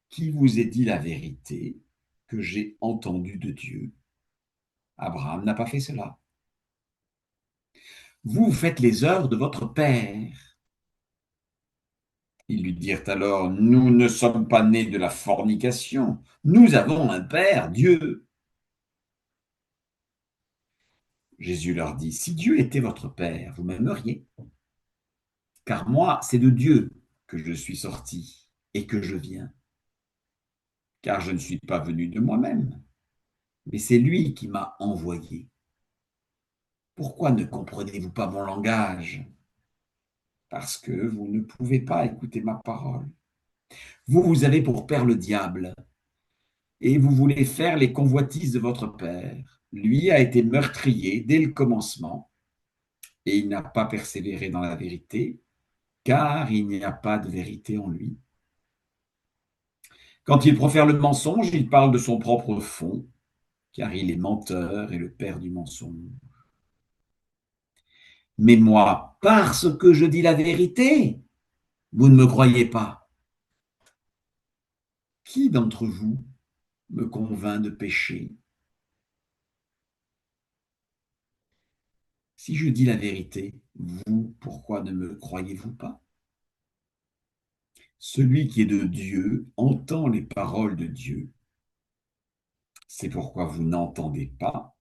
qui vous ai dit la vérité que j'ai entendue de Dieu. Abraham n'a pas fait cela. Vous faites les œuvres de votre Père. » Ils lui dirent alors, « Nous ne sommes pas nés de la fornication, nous avons un Père, Dieu. » Jésus leur dit, « Si Dieu était votre Père, vous m'aimeriez, car moi, c'est de Dieu que je suis sorti et que je viens. car je ne suis pas venu de moi-même, mais c'est lui qui m'a envoyé. Pourquoi ne comprenez-vous pas mon langage? Parce que vous ne pouvez pas écouter ma parole. Vous avez pour père le diable, et vous voulez faire les convoitises de votre père. Lui a été meurtrier dès le commencement, et il n'a pas persévéré dans la vérité, car il n'y a pas de vérité en lui. Quand il profère le mensonge, il parle de son propre fond, car il est menteur et le père du mensonge. Mais moi, parce que je dis la vérité, vous ne me croyez pas. Qui d'entre vous me convainc de péché? Si je dis la vérité, vous, pourquoi ne me croyez-vous pas? Celui qui est de Dieu entend les paroles de Dieu. C'est pourquoi vous n'entendez pas,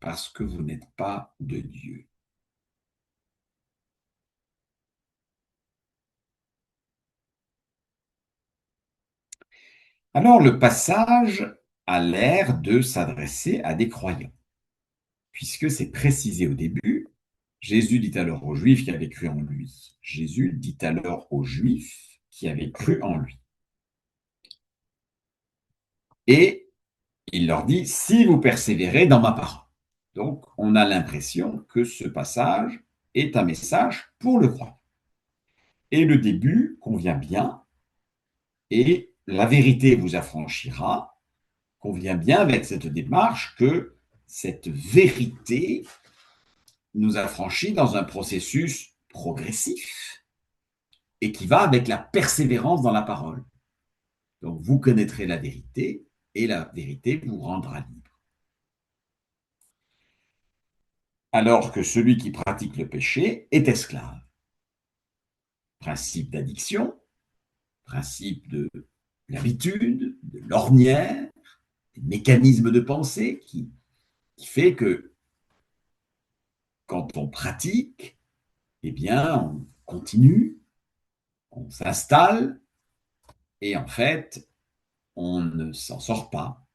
parce que vous n'êtes pas de Dieu. Alors le passage a l'air de s'adresser à des croyants, puisque c'est précisé au début. Jésus dit alors aux Juifs qui avaient cru en lui. Jésus dit alors aux Juifs qui avaient cru en lui. Et il leur dit, si vous persévérez dans ma parole. Donc, on a l'impression que ce passage est un message pour le croyant. Et le début convient bien, et la vérité vous affranchira, convient bien avec cette démarche que cette vérité nous affranchit dans un processus progressif et qui va avec la persévérance dans la parole. Donc, vous connaîtrez la vérité et la vérité vous rendra libre. Alors que celui qui pratique le péché est esclave. Principe d'addiction, principe de l'habitude, de l'ornière, des mécanismes de pensée qui fait que quand on pratique, eh bien, on continue, on s'installe et en fait, on ne s'en sort pas.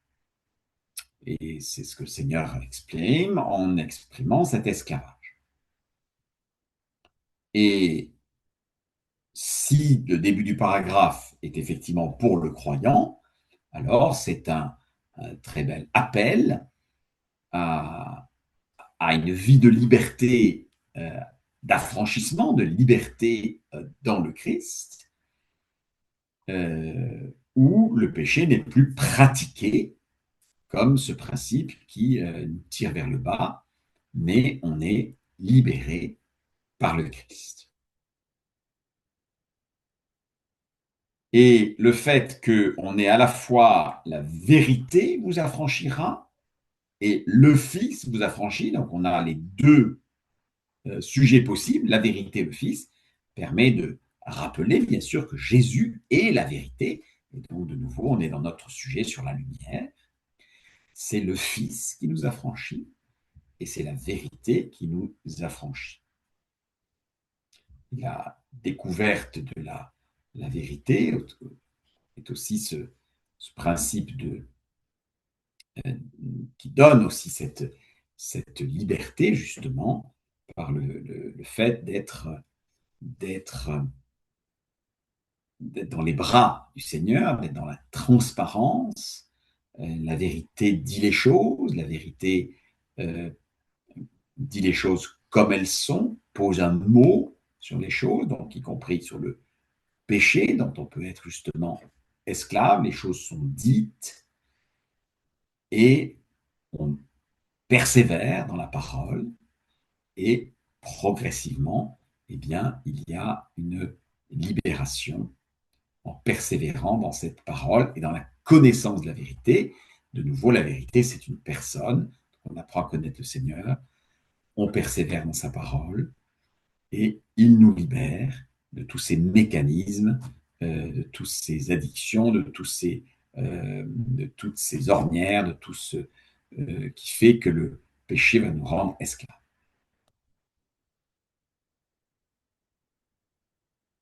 Et c'est ce que le Seigneur exprime en exprimant cet esclavage. Et si le début du paragraphe est effectivement pour le croyant, alors c'est un très bel appel à, à une vie de liberté, d'affranchissement, de liberté dans le Christ, où le péché n'est plus pratiqué comme ce principe qui nous tire vers le bas, mais on est libéré par le Christ. Et le fait qu'on ait à la fois la vérité vous affranchira et le Fils vous affranchit, donc on a les deux sujets possibles, la vérité et le Fils, permet de rappeler bien sûr que Jésus est la vérité. Et donc de nouveau, on est dans notre sujet sur la lumière. C'est le Fils qui nous affranchit et c'est la vérité qui nous affranchit. La découverte de la vérité est aussi ce principe qui donne aussi cette liberté, justement, par le fait d'être dans les bras du Seigneur, d'être dans la transparence. La vérité dit les choses, la vérité dit les choses comme elles sont, pose un mot sur les choses, donc y compris sur le péché dont on peut être justement esclave. Les choses sont dites et on persévère dans la parole et progressivement, eh bien, il y a une libération en persévérant dans cette parole et dans la connaissance de la vérité. De nouveau, la vérité, c'est une personne. On apprend à connaître le Seigneur, on persévère dans sa parole et il nous libère de tous ces mécanismes, de toutes ces addictions, de toutes ces ornières, de tout ce qui fait que le péché va nous rendre esclaves.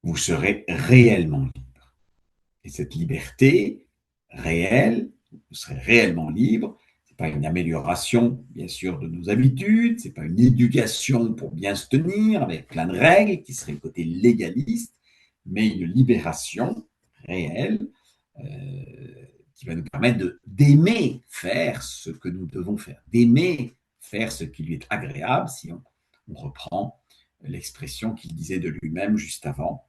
Vous serez réellement libre. Et cette liberté, réel, vous serez réellement libre. Ce n'est pas une amélioration, bien sûr, de nos habitudes, ce n'est pas une éducation pour bien se tenir avec plein de règles qui serait le côté légaliste, mais une libération réelle qui va nous permettre d'aimer faire ce que nous devons faire, d'aimer faire ce qui lui est agréable, si on reprend l'expression qu'il disait de lui-même juste avant.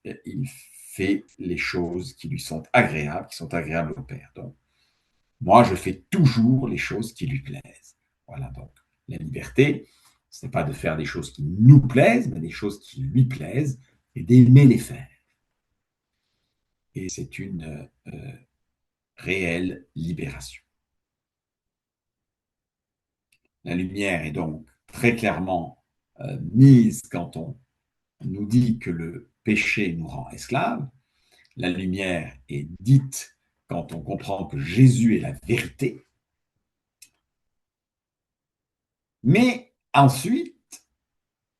Il fait les choses qui lui sont agréables, qui sont agréables au Père. Donc, moi, je fais toujours les choses qui lui plaisent. Voilà, donc la liberté, ce n'est pas de faire des choses qui nous plaisent, mais des choses qui lui plaisent et d'aimer les faire. Et c'est une réelle libération. La lumière est donc très clairement mise quand on nous dit que le péché nous rend esclaves. La lumière est dite quand on comprend que Jésus est la vérité. Mais ensuite,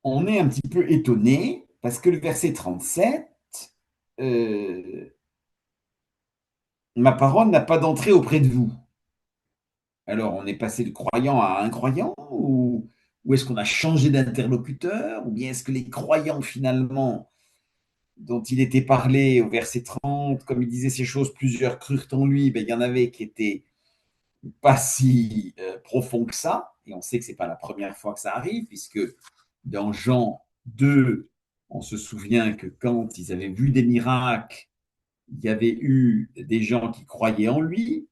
on est un petit peu étonné parce que le verset 37, ma parole n'a pas d'entrée auprès de vous. Alors, on est passé de croyant à incroyant ou est-ce qu'on a changé d'interlocuteur ou bien est-ce que les croyants finalement dont il était parlé au verset 30, comme il disait ces choses, plusieurs crurent en lui, ben, il y en avait qui étaient pas si profonds que ça, et on sait que ce n'est pas la première fois que ça arrive, puisque dans Jean 2, on se souvient que quand ils avaient vu des miracles, il y avait eu des gens qui croyaient en lui,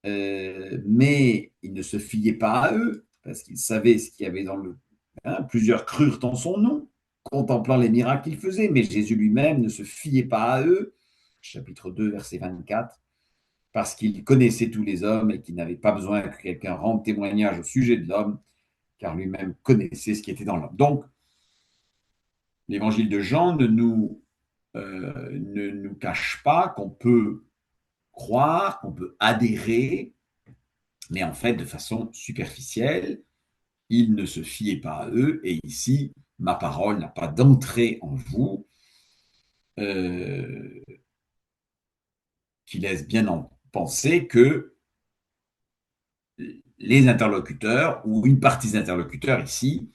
mais ils ne se fiaient pas à eux, parce qu'ils savaient ce qu'il y avait dans le... Hein, plusieurs crurent en son nom, contemplant les miracles qu'il faisait, mais Jésus lui-même ne se fiait pas à eux. Chapitre 2, verset 24, parce qu'il connaissait tous les hommes et qu'il n'avait pas besoin que quelqu'un rende témoignage au sujet de l'homme, car lui-même connaissait ce qui était dans l'homme. Donc, l'évangile de Jean ne nous cache pas qu'on peut croire, qu'on peut adhérer, mais en fait de façon superficielle. Ils ne se fiaient pas à eux, et ici, ma parole n'a pas d'entrée en vous, euh, qui laisse bien en penser que les interlocuteurs, ou une partie des interlocuteurs ici,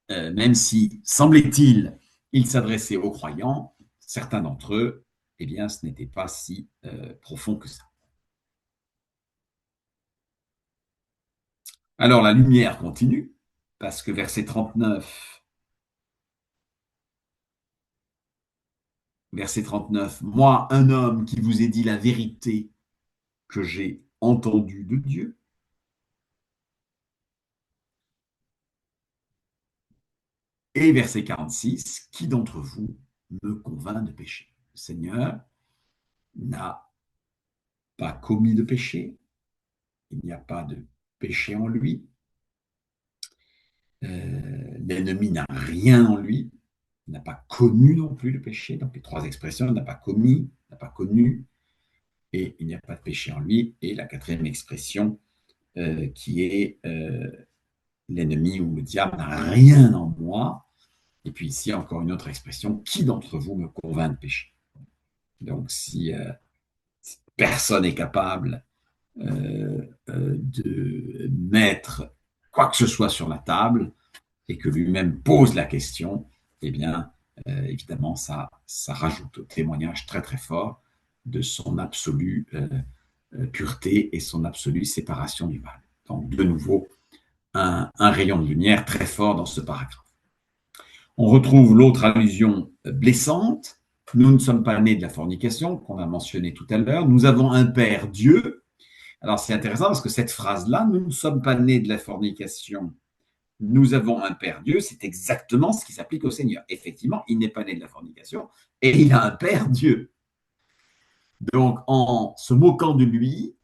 même si, semblait-il, ils s'adressaient aux croyants, certains d'entre eux, eh bien, ce n'était pas si profond que ça. Alors, la lumière continue, parce que verset 39, moi, un homme qui vous ai dit la vérité que j'ai entendue de Dieu. Et verset 46, qui d'entre vous me convainc de péché? Le Seigneur n'a pas commis de péché, il n'y a pas de péché en lui, l'ennemi n'a rien en lui, il n'a pas connu non plus le péché, donc les trois expressions, il n'a pas commis, il n'a pas connu, et il n'y a pas de péché en lui, et la quatrième expression qui est l'ennemi ou le diable n'a rien en moi, et puis ici encore une autre expression, qui d'entre vous me convainc de péché? Donc si personne n'est capable de mettre quoi que ce soit sur la table et que lui-même pose la question, eh bien, évidemment, ça rajoute au témoignage très très fort de son absolue pureté et son absolue séparation du mal. Donc, de nouveau, un rayon de lumière très fort dans ce paragraphe. On retrouve l'autre allusion blessante. Nous ne sommes pas nés de la fornication, qu'on a mentionné tout à l'heure. Nous avons un Père Dieu. Alors, c'est intéressant parce que cette phrase-là, nous ne sommes pas nés de la fornication, nous avons un Père Dieu, c'est exactement ce qui s'applique au Seigneur. Effectivement, il n'est pas né de la fornication et il a un Père Dieu. Donc, en se moquant de lui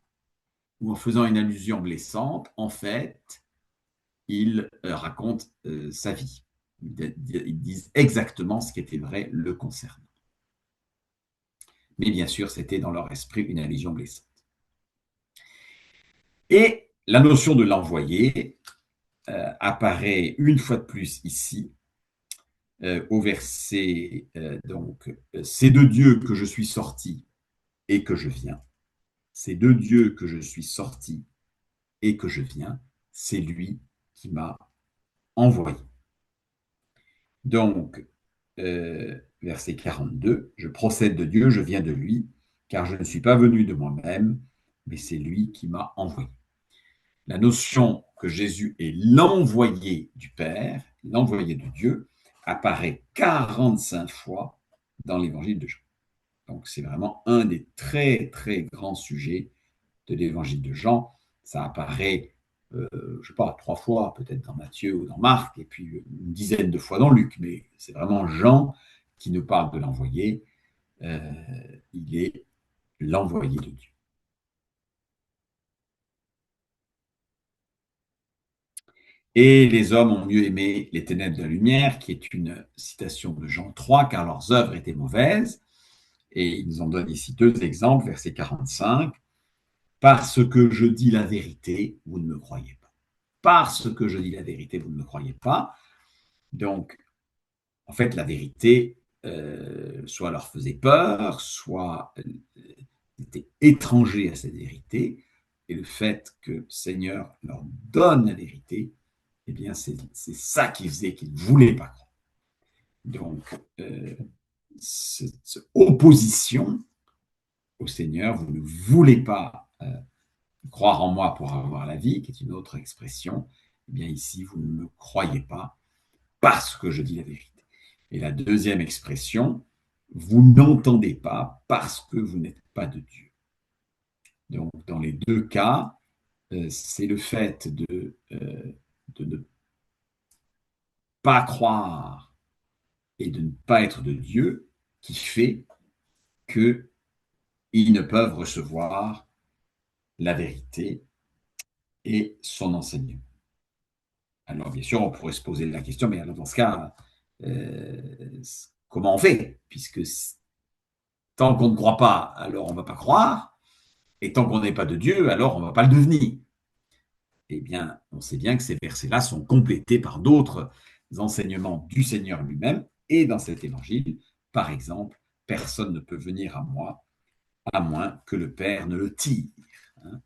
ou en faisant une allusion blessante, en fait, il raconte sa vie. Ils disent exactement ce qui était vrai le concernant. Mais bien sûr, c'était dans leur esprit une allusion blessante. Et la notion de l'envoyé apparaît une fois de plus ici, au verset, donc, c'est de Dieu que je suis sorti et que je viens. c'est de Dieu que je suis sorti et que je viens, c'est lui qui m'a envoyé. Donc, verset 42, je procède de Dieu, je viens de lui, car je ne suis pas venu de moi-même, mais c'est lui qui m'a envoyé. La notion que Jésus est l'envoyé du Père, l'envoyé de Dieu, apparaît 45 fois dans l'évangile de Jean. Donc, c'est vraiment un des très, très grands sujets de l'évangile de Jean. Ça apparaît, je ne sais pas, 3 fois peut-être dans Matthieu ou dans Marc, et puis une dizaine de fois dans Luc, mais c'est vraiment Jean qui nous parle de l'envoyé. Il est l'envoyé de Dieu. Et les hommes ont mieux aimé les ténèbres de la lumière, qui est une citation de Jean 3, car leurs œuvres étaient mauvaises. Et ils nous en donnent ici 2 exemples, verset 45. Parce que je dis la vérité, vous ne me croyez pas. Parce que je dis la vérité, vous ne me croyez pas. Donc, en fait, la vérité, soit leur faisait peur, soit était étranger à cette vérité. Et le fait que le Seigneur leur donne la vérité, eh bien, c'est ça qui faisait qu'ils ne voulaient pas croire. Donc, cette opposition au Seigneur, vous ne voulez pas croire en moi pour avoir la vie, qui est une autre expression, eh bien ici, vous ne me croyez pas parce que je dis la vérité. Et la deuxième expression, vous n'entendez pas parce que vous n'êtes pas de Dieu. Donc, dans les deux cas, c'est le fait de ne pas croire et de ne pas être de Dieu qui fait qu'ils ne peuvent recevoir la vérité et son enseignement. Alors, bien sûr, on pourrait se poser la question, mais alors dans ce cas, comment on fait? Puisque tant qu'on ne croit pas, alors on ne va pas croire, et tant qu'on n'est pas de Dieu, alors on ne va pas le devenir. Eh bien, on sait bien que ces versets-là sont complétés par d'autres enseignements du Seigneur lui-même, et dans cet évangile, par exemple, personne ne peut venir à moi à moins que le Père ne le tire, hein,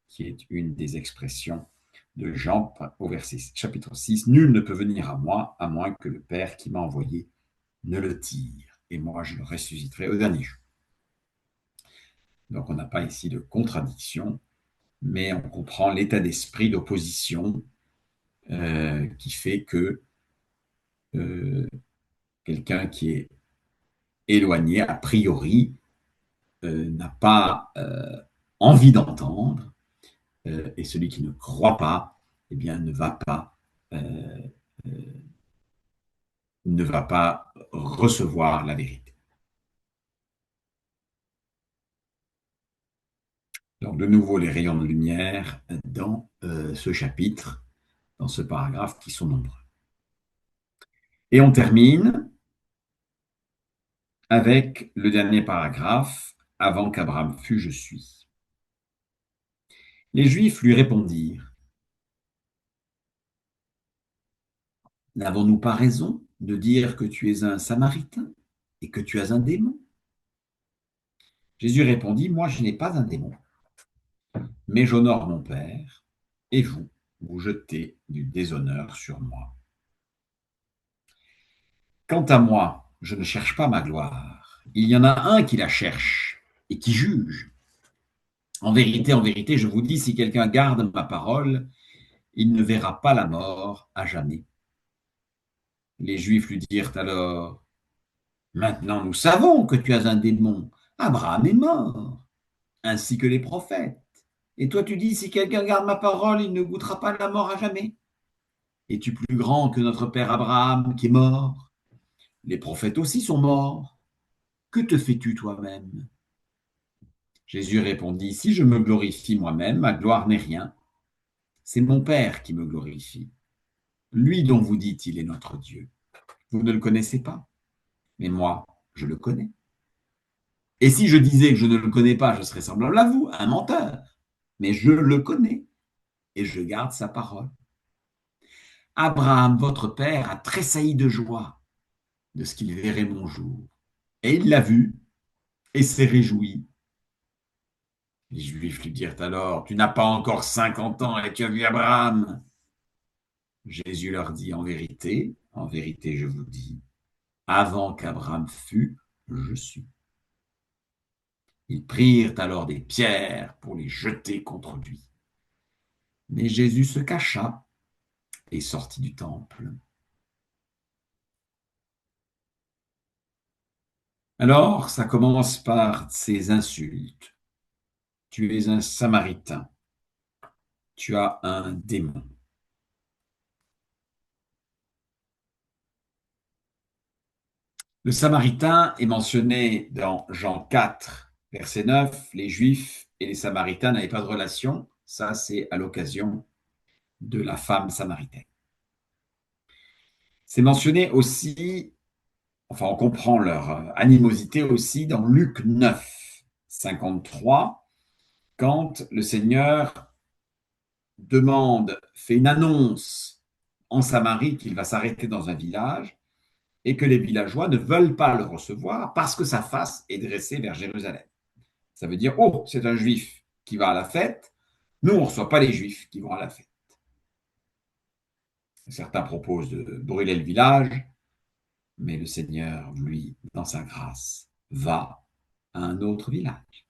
qui est une des expressions de Jean au verset chapitre 6. Nul ne peut venir à moi à moins que le Père qui m'a envoyé ne le tire, et moi je le ressusciterai au dernier jour. Donc on n'a pas ici de contradiction, mais on comprend l'état d'esprit d'opposition qui fait que quelqu'un qui est éloigné, a priori, n'a pas envie d'entendre, et celui qui ne croit pas, eh bien, euh, ne va pas recevoir la vérité. Donc, de nouveau, les rayons de lumière dans ce chapitre, dans ce paragraphe, qui sont nombreux. Et on termine avec le dernier paragraphe, avant qu'Abraham fût, je suis. Les Juifs lui répondirent, n'avons-nous pas raison de dire que tu es un Samaritain et que tu as un démon? Jésus répondit, moi je n'ai pas un démon, mais j'honore mon Père, et vous, vous jetez du déshonneur sur moi. Quant à moi, je ne cherche pas ma gloire. Il y en a un qui la cherche et qui juge. En vérité, je vous dis, si quelqu'un garde ma parole, il ne verra pas la mort à jamais. Les Juifs lui dirent alors, maintenant nous savons que tu as un démon. Abraham est mort, ainsi que les prophètes. Et toi tu dis, si quelqu'un garde ma parole, il ne goûtera pas la mort à jamais. Es-tu plus grand que notre père Abraham qui est mort? Les prophètes aussi sont morts. Que te fais-tu toi-même? Jésus répondit, si je me glorifie moi-même, ma gloire n'est rien. C'est mon Père qui me glorifie. Lui dont vous dites, il est notre Dieu. Vous ne le connaissez pas, mais moi, je le connais. Et si je disais que je ne le connais pas, je serais semblable à vous, un menteur. Mais je le connais et je garde sa parole. Abraham, votre père, a tressailli de joie de ce qu'il verrait mon jour. Et il l'a vu et s'est réjoui. Les Juifs lui dirent alors, tu n'as pas encore 50 ans et tu as vu Abraham. Jésus leur dit, en vérité, je vous dis, avant qu'Abraham fût, je suis. Ils prirent alors des pierres pour les jeter contre lui. Mais Jésus se cacha et sortit du temple. Alors, ça commence par ces insultes. Tu es un Samaritain. Tu as un démon. Le Samaritain est mentionné dans Jean 4, verset 9. Les Juifs et les Samaritains n'avaient pas de relation. Ça, c'est à l'occasion de la femme samaritaine. C'est mentionné aussi, enfin, on comprend leur animosité aussi dans Luc 9, 53, quand le Seigneur fait une annonce en Samarie qu'il va s'arrêter dans un village et que les villageois ne veulent pas le recevoir parce que sa face est dressée vers Jérusalem. Ça veut dire, oh, c'est un juif qui va à la fête. Nous, on ne reçoit pas les juifs qui vont à la fête. Certains proposent de brûler le village, mais le Seigneur, lui, dans sa grâce, va à un autre village.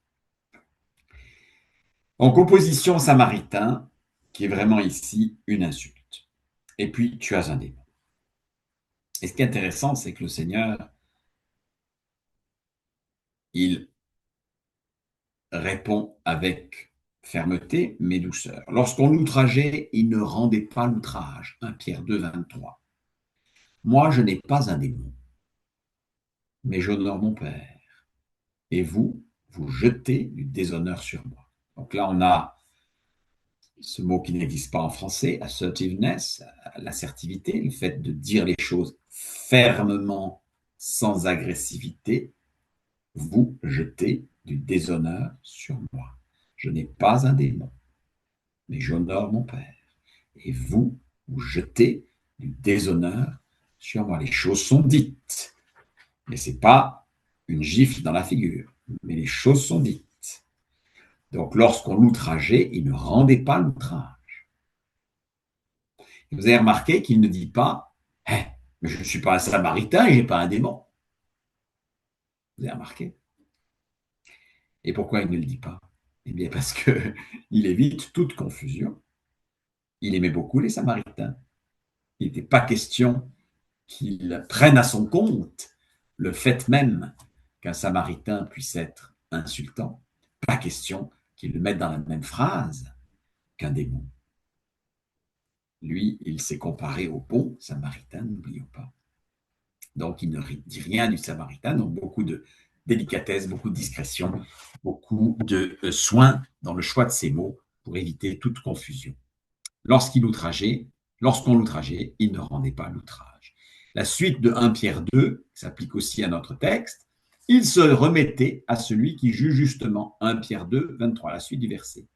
En composition samaritain, qui est vraiment ici une insulte. Et puis, tu as un démon. Et ce qui est intéressant, c'est que le Seigneur, il répond avec fermeté, mais douceur. Lorsqu'on l'outrageait, il ne rendait pas l'outrage. 1 Pierre 2, 23. Moi, je n'ai pas un démon, mais j'honore mon Père. Et vous, vous jetez du déshonneur sur moi. Donc là, on a ce mot qui n'existe pas en français, assertiveness, l'assertivité, le fait de dire les choses fermement, sans agressivité. Vous jetez du déshonneur sur moi. Je n'ai pas un démon, mais j'honore mon Père. Et vous, vous jetez du déshonneur sur moi. Les choses sont dites, mais ce n'est pas une gifle dans la figure, mais les choses sont dites. Donc, lorsqu'on l'outrageait, il ne rendait pas l'outrage. Vous avez remarqué qu'il ne dit pas hey, « mais je ne suis pas un samaritain et je n'ai pas un démon ». Vous avez remarqué? Et pourquoi il ne le dit pas? Eh bien, parce qu'il évite toute confusion. Il aimait beaucoup les Samaritains. Il n'était pas question qu'il prenne à son compte le fait même qu'un Samaritain puisse être insultant. Pas question qu'il le mette dans la même phrase qu'un démon. Lui, il s'est comparé au bon Samaritain, n'oublions pas. Donc, il ne dit rien du Samaritain, donc beaucoup de délicatesse, beaucoup de discrétion, beaucoup de soin dans le choix de ses mots pour éviter toute confusion. Lorsqu'on l'outrageait, il ne rendait pas l'outrage. La suite de 1 Pierre 2 s'applique aussi à notre texte. Il se remettait à celui qui juge justement. 1 Pierre 2, 23, la suite du verset.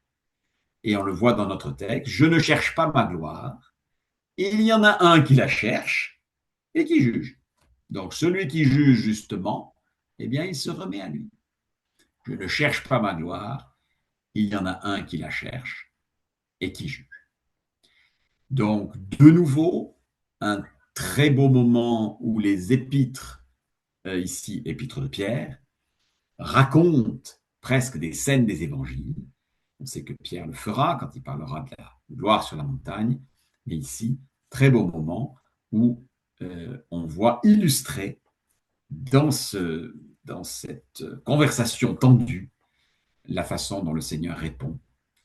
Et on le voit dans notre texte. Je ne cherche pas ma gloire. Il y en a un qui la cherche et qui juge. Donc celui qui juge justement, eh bien, il se remet à lui. Je ne cherche pas ma gloire. Il y en a un qui la cherche et qui juge. Donc, de nouveau, un très beau moment où les épîtres, ici épîtres de Pierre, racontent presque des scènes des évangiles. On sait que Pierre le fera quand il parlera de la gloire sur la montagne, mais ici, très beau moment où on voit illustrer dans cette conversation tendue la façon dont le Seigneur répond.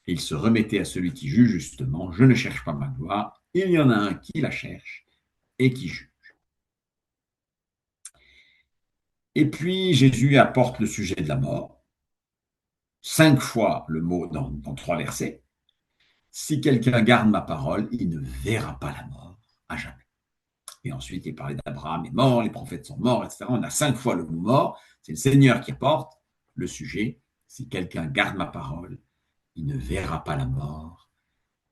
Il se remettait à celui qui juge justement, je ne cherche pas ma gloire, il y en a un qui la cherche et qui juge. Et puis Jésus apporte le sujet de la mort, 5 fois le mot dans 3 versets. Si quelqu'un garde ma parole, il ne verra pas la mort à jamais. Et ensuite, il parlait d'Abraham est mort, les prophètes sont morts, etc. On a 5 fois le mot mort. C'est le Seigneur qui apporte le sujet. Si quelqu'un garde ma parole, il ne verra pas la mort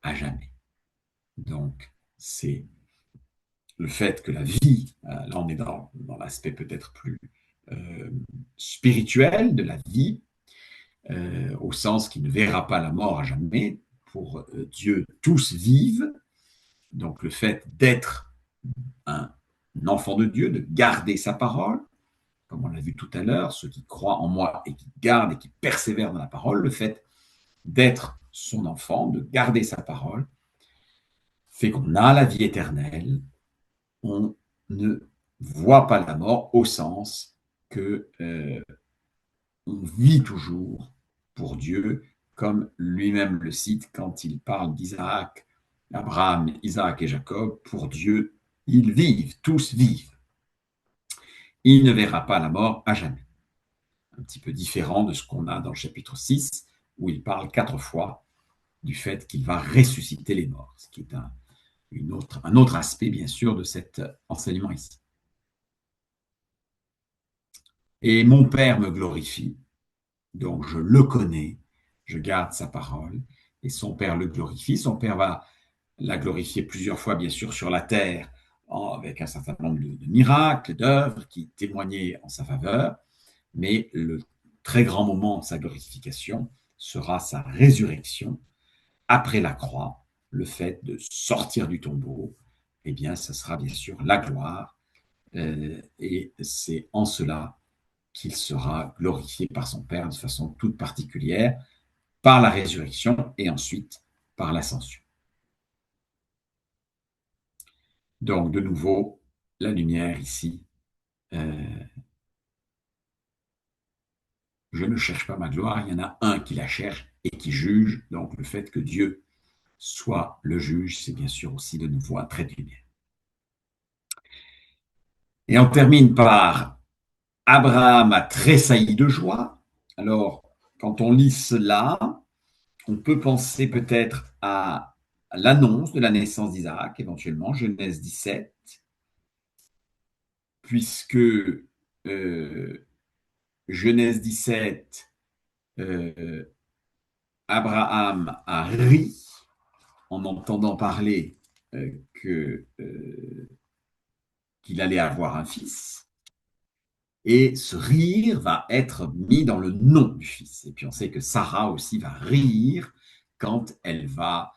à jamais. Donc, c'est le fait que la vie, là on est dans l'aspect peut-être plus spirituel de la vie, au sens qu'il ne verra pas la mort à jamais. Pour Dieu, tous vivent. Donc le fait d'être un enfant de Dieu, de garder sa parole, comme on l'a vu tout à l'heure, ceux qui croient en moi et qui gardent et qui persévèrent dans la parole, le fait d'être son enfant, de garder sa parole, fait qu'on a la vie éternelle, on ne voit pas la mort au sens que on vit toujours pour Dieu, comme lui-même le cite quand il parle d'Isaac, Abraham, Isaac et Jacob. Pour Dieu, ils vivent, tous vivent. Il ne verra pas la mort à jamais. Un petit peu différent de ce qu'on a dans le chapitre 6, où il parle 4 fois du fait qu'il va ressusciter les morts, ce qui est un autre aspect, bien sûr, de cet enseignement ici. Et mon Père me glorifie, donc je le connais, je garde sa parole, et son Père le glorifie. Son Père va la glorifier plusieurs fois, bien sûr, sur la terre, avec un certain nombre de miracles, d'œuvres qui témoignaient en sa faveur, mais le très grand moment de sa glorification sera sa résurrection après la croix, le fait de sortir du tombeau. Eh bien, ce sera bien sûr la gloire, et c'est en cela qu'il sera glorifié par son Père de façon toute particulière, par la résurrection et ensuite par l'ascension. Donc, de nouveau, la lumière ici. Je ne cherche pas ma gloire, il y en a un qui la cherche et qui juge. Donc, le fait que Dieu soit le juge, c'est bien sûr aussi de nouveau un trait de lumière. Et on termine par Abraham a tressailli de joie. Alors, quand on lit cela, on peut penser peut-être à l'annonce de la naissance d'Isaac, éventuellement, Genèse 17, puisque Genèse 17, Abraham a ri en entendant parler qu'il allait avoir un fils. Et ce rire va être mis dans le nom du fils. Et puis on sait que Sarah aussi va rire quand elle va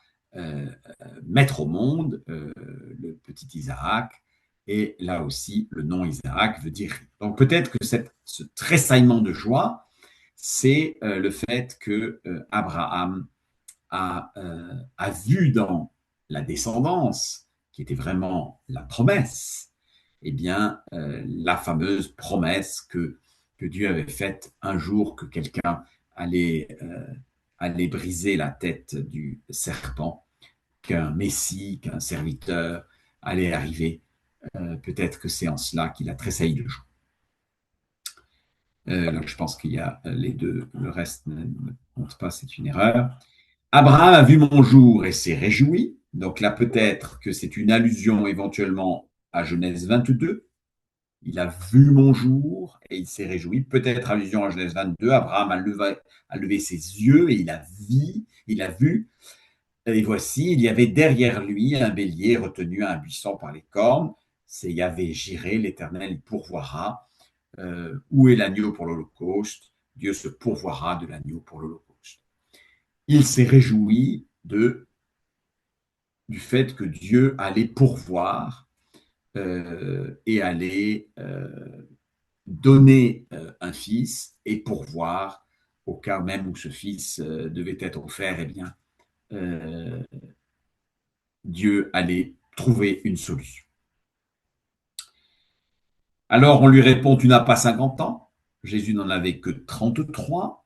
mettre au monde le petit Isaac. Et là aussi, le nom Isaac veut dire rire. Donc peut-être que ce tressaillement de joie, c'est le fait que Abraham a vu dans la descendance, qui était vraiment la promesse, eh bien, la fameuse promesse que Dieu avait faite un jour que quelqu'un allait briser la tête du serpent, qu'un Messie, qu'un serviteur allait arriver. Peut-être que c'est en cela qu'il a tressailli de joie. Donc, je pense qu'il y a les deux, le reste ne compte pas, c'est une erreur. Abraham a vu mon jour et s'est réjoui. Donc là, peut-être que c'est une allusion éventuellement à Genèse 22. Il a vu mon jour et il s'est réjoui. Peut-être allusion à Genèse 22. Abraham a levé ses yeux et il a vu. Et voici, il y avait derrière lui un bélier retenu à un buisson par les cornes. C'est Yahvé Jiré, l'Éternel, il pourvoira. Où est l'agneau pour l'Holocauste? Dieu se pourvoira de l'agneau pour l'Holocauste. Il s'est réjoui du fait que Dieu allait pourvoir et allait donner un fils et pourvoir au cas même où ce fils devait être offert, eh bien, Dieu allait trouver une solution. Alors on lui répond, tu n'as pas 50 ans. Jésus n'en avait que 33.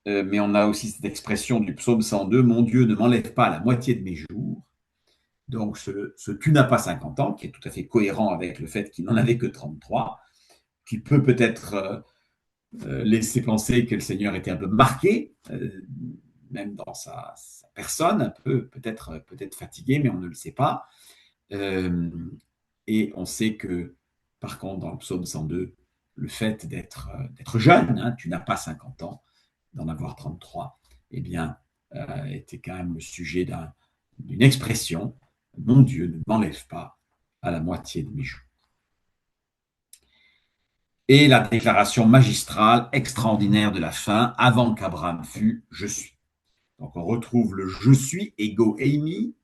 Mais on a aussi cette expression du psaume 102, mon Dieu, ne m'enlève pas la moitié de mes jours. Donc, ce tu n'as pas 50 ans, qui est tout à fait cohérent avec le fait qu'il n'en avait que 33, qui peut peut-être laisser penser que le Seigneur était un peu marqué, même dans sa personne, un peu peut-être fatigué, mais on ne le sait pas. Et on sait que, par contre, dans le psaume 102, le fait d'être jeune, hein, tu n'as pas 50 ans, d'en avoir 33, eh bien, était quand même le sujet d'une expression, mon Dieu ne m'enlève pas à la moitié de mes jours. et la déclaration magistrale extraordinaire de la fin, avant qu'Abraham fût, je suis. Donc on retrouve le je suis, ego eimi,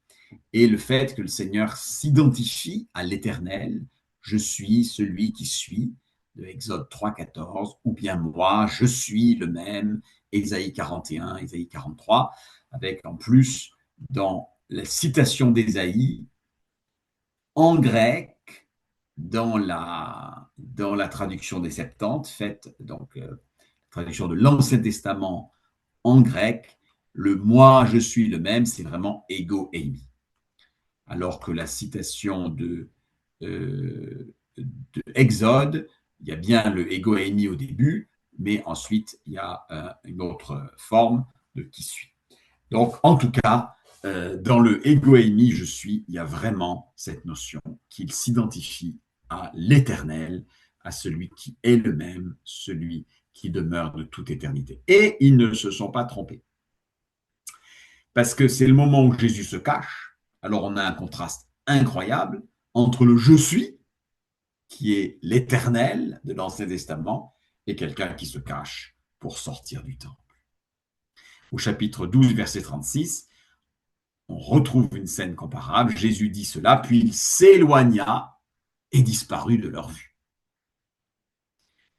et le fait que le Seigneur s'identifie à l'Éternel, je suis celui qui suis, de Exode 3,14, ou bien moi, je suis le même, Ésaïe 41, Ésaïe 43, avec en plus, dans la citation d'Ésaïe, en grec, dans la traduction des Septante, faite, donc, traduction de l'Ancien Testament en grec, le moi, je suis le même, c'est vraiment ego eimi. Alors que la citation de Exode, il y a bien le ego eimi au début, mais ensuite il y a une autre forme de qui suis. Donc, en tout cas, dans le ego eimi, je suis, il y a vraiment cette notion qu'il s'identifie à l'éternel, à celui qui est le même, celui qui demeure de toute éternité. Et ils ne se sont pas trompés. Parce que c'est le moment où Jésus se cache. Alors on a un contraste incroyable entre le je suis, qui est l'éternel de l'Ancien Testament, et quelqu'un qui se cache pour sortir du temple. Au chapitre 12, verset 36, on retrouve une scène comparable. Jésus dit cela, puis il s'éloigna et disparut de leur vue.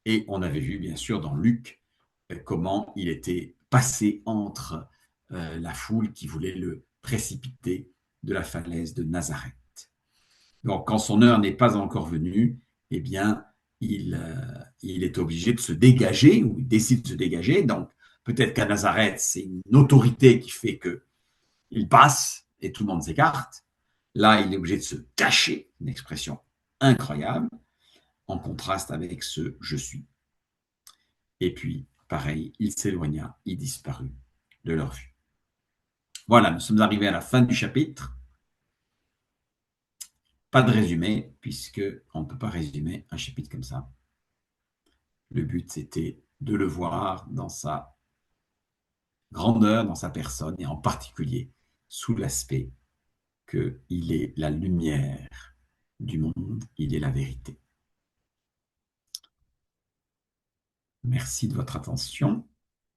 Et on avait vu, bien sûr, dans Luc, comment il était passé entre la foule qui voulait le précipiter de la falaise de Nazareth. Donc, quand son heure n'est pas encore venue, eh bien, il est obligé de se dégager, ou il décide de se dégager. Donc, peut-être qu'à Nazareth, c'est une autorité qui fait qu'il passe et tout le monde s'écarte. Là, il est obligé de se cacher, une expression incroyable, en contraste avec ce je suis. Et puis, pareil, il s'éloigna, il disparut de leur vue. Voilà, nous sommes arrivés à la fin du chapitre. Pas de résumé, puisqu'on ne peut pas résumer un chapitre comme ça. Le but, c'était de le voir dans sa grandeur, dans sa personne, et en particulier sous l'aspect qu'il est la lumière du monde, il est la vérité. Merci de votre attention.